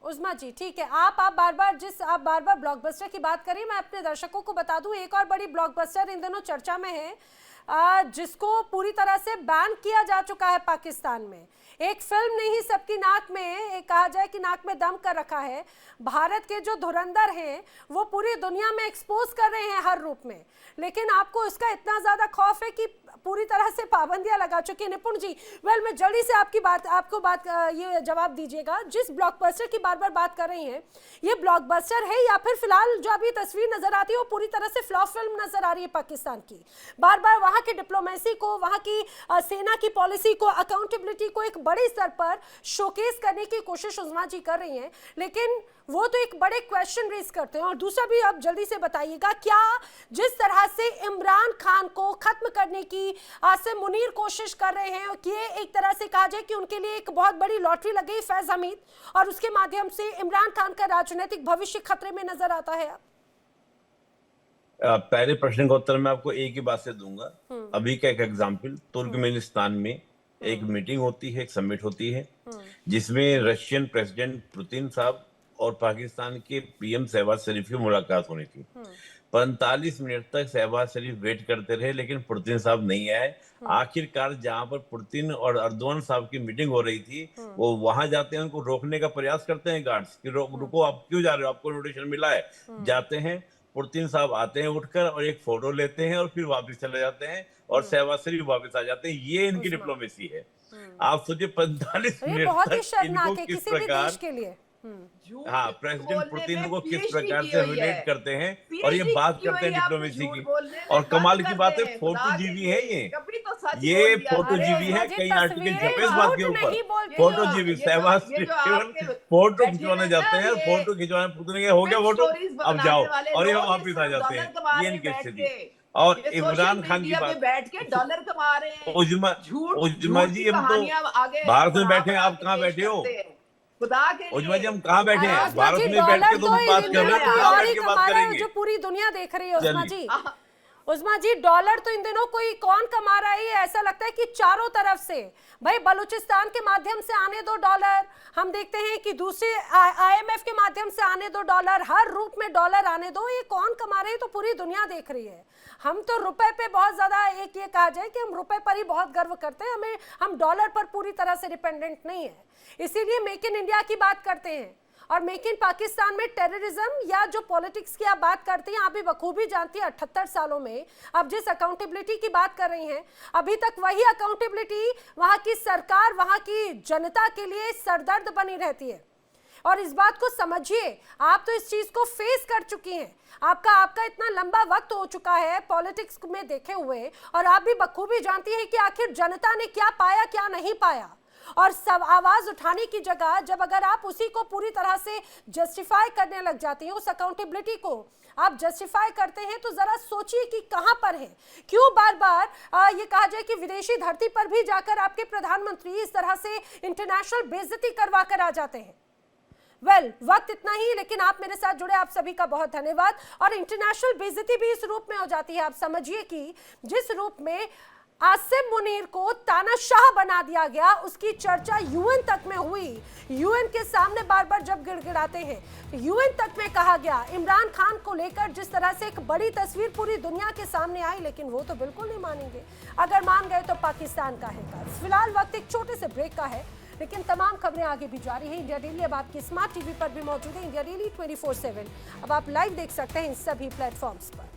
उस्मा जी ठीक है, आप बार बार ब्लॉकबस्टर की बात करिए। मैं अपने दर्शकों को बता दूं, एक और बड़ी ब्लॉकबस्टर इन दिनों चर्चा में है, जिसको पूरी तरह से बैन किया जा चुका है पाकिस्तान में। एक फिल्म नहीं, सबकी नाक में, एक कहा जाए कि नाक में दम कर रखा है। भारत के जो धुरंधर हैं वो पूरी दुनिया में एक्सपोज कर रहे हैं हर रूप में, लेकिन आपको इसका इतना ज्यादा खौफ है कि पूरी तरह से पाबंदियां लगा चुकी है। निपुण जी, मैं जल्दी से ये जवाब दीजिएगा, जिस ब्लॉकबस्टर की बार बार बात कर रही हैं, ये ब्लॉकबस्टर है या फिर फिलहाल जो अभी तस्वीर नजर आती है वो पूरी तरह से फ्लॉप फिल्म नजर आ रही है पाकिस्तान की? बार बार वहां की डिप्लोमेसी को, वहां की सेना की पॉलिसी को, अकाउंटेबिलिटी को एक बड़े स्तर पर शोकेस करने की कोशिश उस्मा जी कर रही हैं, लेकिन वो तो एक बड़े क्वेश्चन रेज करते हैं। और दूसरा भी आप जल्दी से बताइएगा, क्या जिस तरह से इमरान खान को खत्म करने की आसिम मुनीर कोशिश कर रहे हैं, कि एक तरह से कहा जाए कि उनके लिए एक बहुत बड़ी लॉटरी लग गई फैज हमीद, और उसके माध्यम से इमरान खान का राजनीतिक भविष्य खतरे में नजर आता है? पहले प्रश्न का उत्तर मैं आपको एक ही बात से दूंगा। अभी का एक एग्जाम्पल, तुर्कमेनिस्तान में एक मीटिंग होती है, एक समिट होती है, जिसमें रशियन प्रेसिडेंट पुतिन साहब और पाकिस्तान के पीएम शहबाज शरीफ की मुलाकात होनी थी। 45 मिनट तक शहबाज शरीफ वेट करते रहे, लेकिन पुतिन साहब नहीं आए। आखिरकार जहां पर पुतिन और अर्दोगन साहब की मीटिंग हो रही थी, वो वहां जाते हैं, उनको रोकने का प्रयास करते हैं गार्ड्स कि रुको, आप क्यों जा रहे हो, आपको नोटिफिकेशन मिला है। जाते हैं, पुतिन साहब आते हैं उठकर और एक फोटो लेते हैं और फिर वापस चले जाते हैं, और शहबाज शरीफ वापस आ जाते हैं। ये इनकी डिप्लोमेसी है। आप सोचिए 45 मिनट तक इनको किस प्रकार, हाँ, प्रेसिडेंट पुतिन को किस प्रकार से रिलेट करते हैं, और ये बात करते हैं डिप्लोमेसी की। और कमाल की बात है, फोटो जीवी है ये फोटो जीवी है, कई आर्टिकल छपे इस बात के ऊपर। फोटो जीवी, शहबाज शरीफ फोटो खिंचवाने जाते हैं, फोटो खिंचवाने, पुतिन हो गया फोटो, अब जाओ, और ये वापिस आ जाते हैं। ये इनकी स्थिति। और इमरान खान की बात, बैठ के डॉलर कमा रहे हैं, उज्मा जी, हम तो भारत में बैठे हैं, आप कहाँ बैठे हो? उज्मा जी, हम कहाँ बैठे हैं? भारत में बैठ के तो बात कर रहे हैं, कहाँ बैठ के बात करेंगे? जो पूरी दुनिया देख रही है उज्मा जी, उस्मा जी, डॉलर तो इन दिनों कोई कौन कमा रहा है? ऐसा लगता है कि चारों तरफ से भाई बलूचिस्तान के माध्यम से आने दो डॉलर, हम देखते हैं कि दूसरे IMF के माध्यम से आने दो डॉलर, हर रूप में डॉलर आने दो। ये कौन कमा रहे हैं? तो पूरी दुनिया देख रही है। हम तो रुपए पे बहुत ज्यादा, एक ये कहा जाए कि हम रुपए पर ही बहुत गर्व करते हैं, हम डॉलर पर पूरी तरह से डिपेंडेंट नहीं है। इसीलिए मेक इन इंडिया की बात करते हैं। और मेक इन पाकिस्तान में टेररिज्म या जो पॉलिटिक्स की आप बात करते हैं, आप भी बखूबी जानती हैं 78 सालों में अब जिस अकाउंटेबिलिटी की बात कर रही हैं, अभी तक वही अकाउंटेबिलिटी वहां की सरकार, वहां की जनता के लिए सरदर्द बनी रहती है। और इस बात को समझिए, आप तो इस चीज को फेस कर चुकी हैं। आपका इतना लंबा वक्त हो चुका है पॉलिटिक्स में देखे हुए, और आप भी बखूबी जानती हैं कि आखिर जनता ने क्या पाया, क्या नहीं पाया। और सब आवाज उठाने की जगह जब अगर आप उसी को पूरी तरह से जस्टिफाई करने लग जाती हैं, उस अकाउंटेबिलिटी को आप जस्टिफाई करते हैं, तो जरा सोचिए कि कहां पर है। क्यों बार बार ये कहा जाए कि विदेशी धरती पर भी जाकर आपके प्रधानमंत्री इस तरह से इंटरनेशनल बेइज्जती करवा कर आ जाते हैं। वक्त इतना ही, लेकिन आप मेरे साथ जुड़े, आप सभी का बहुत धन्यवाद। और इंटरनेशनल बेइज्जती भी इस रूप में हो जाती है। आप समझिए कि जिस रूप में आसिम मुनीर को तानाशाह बना दिया गया, उसकी चर्चा यूएन तक में हुई। यूएन के सामने बार बार जब गिड़गिड़ाते हैं, यूएन तक में कहा गया। इमरान खान को लेकर जिस तरह से एक बड़ी तस्वीर पूरी दुनिया के सामने आई, लेकिन वो तो बिल्कुल नहीं मानेंगे। अगर मान गए तो पाकिस्तान का है कर्ज। फिलहाल वक्त एक छोटे से ब्रेक का है, लेकिन तमाम खबरें आगे भी जारी है। इंडिया डेली अब आपकी स्मार्ट टीवी पर भी मौजूद है। इंडिया डेली 24/7 अब आप लाइव देख सकते हैं इन सभी प्लेटफॉर्म्स पर।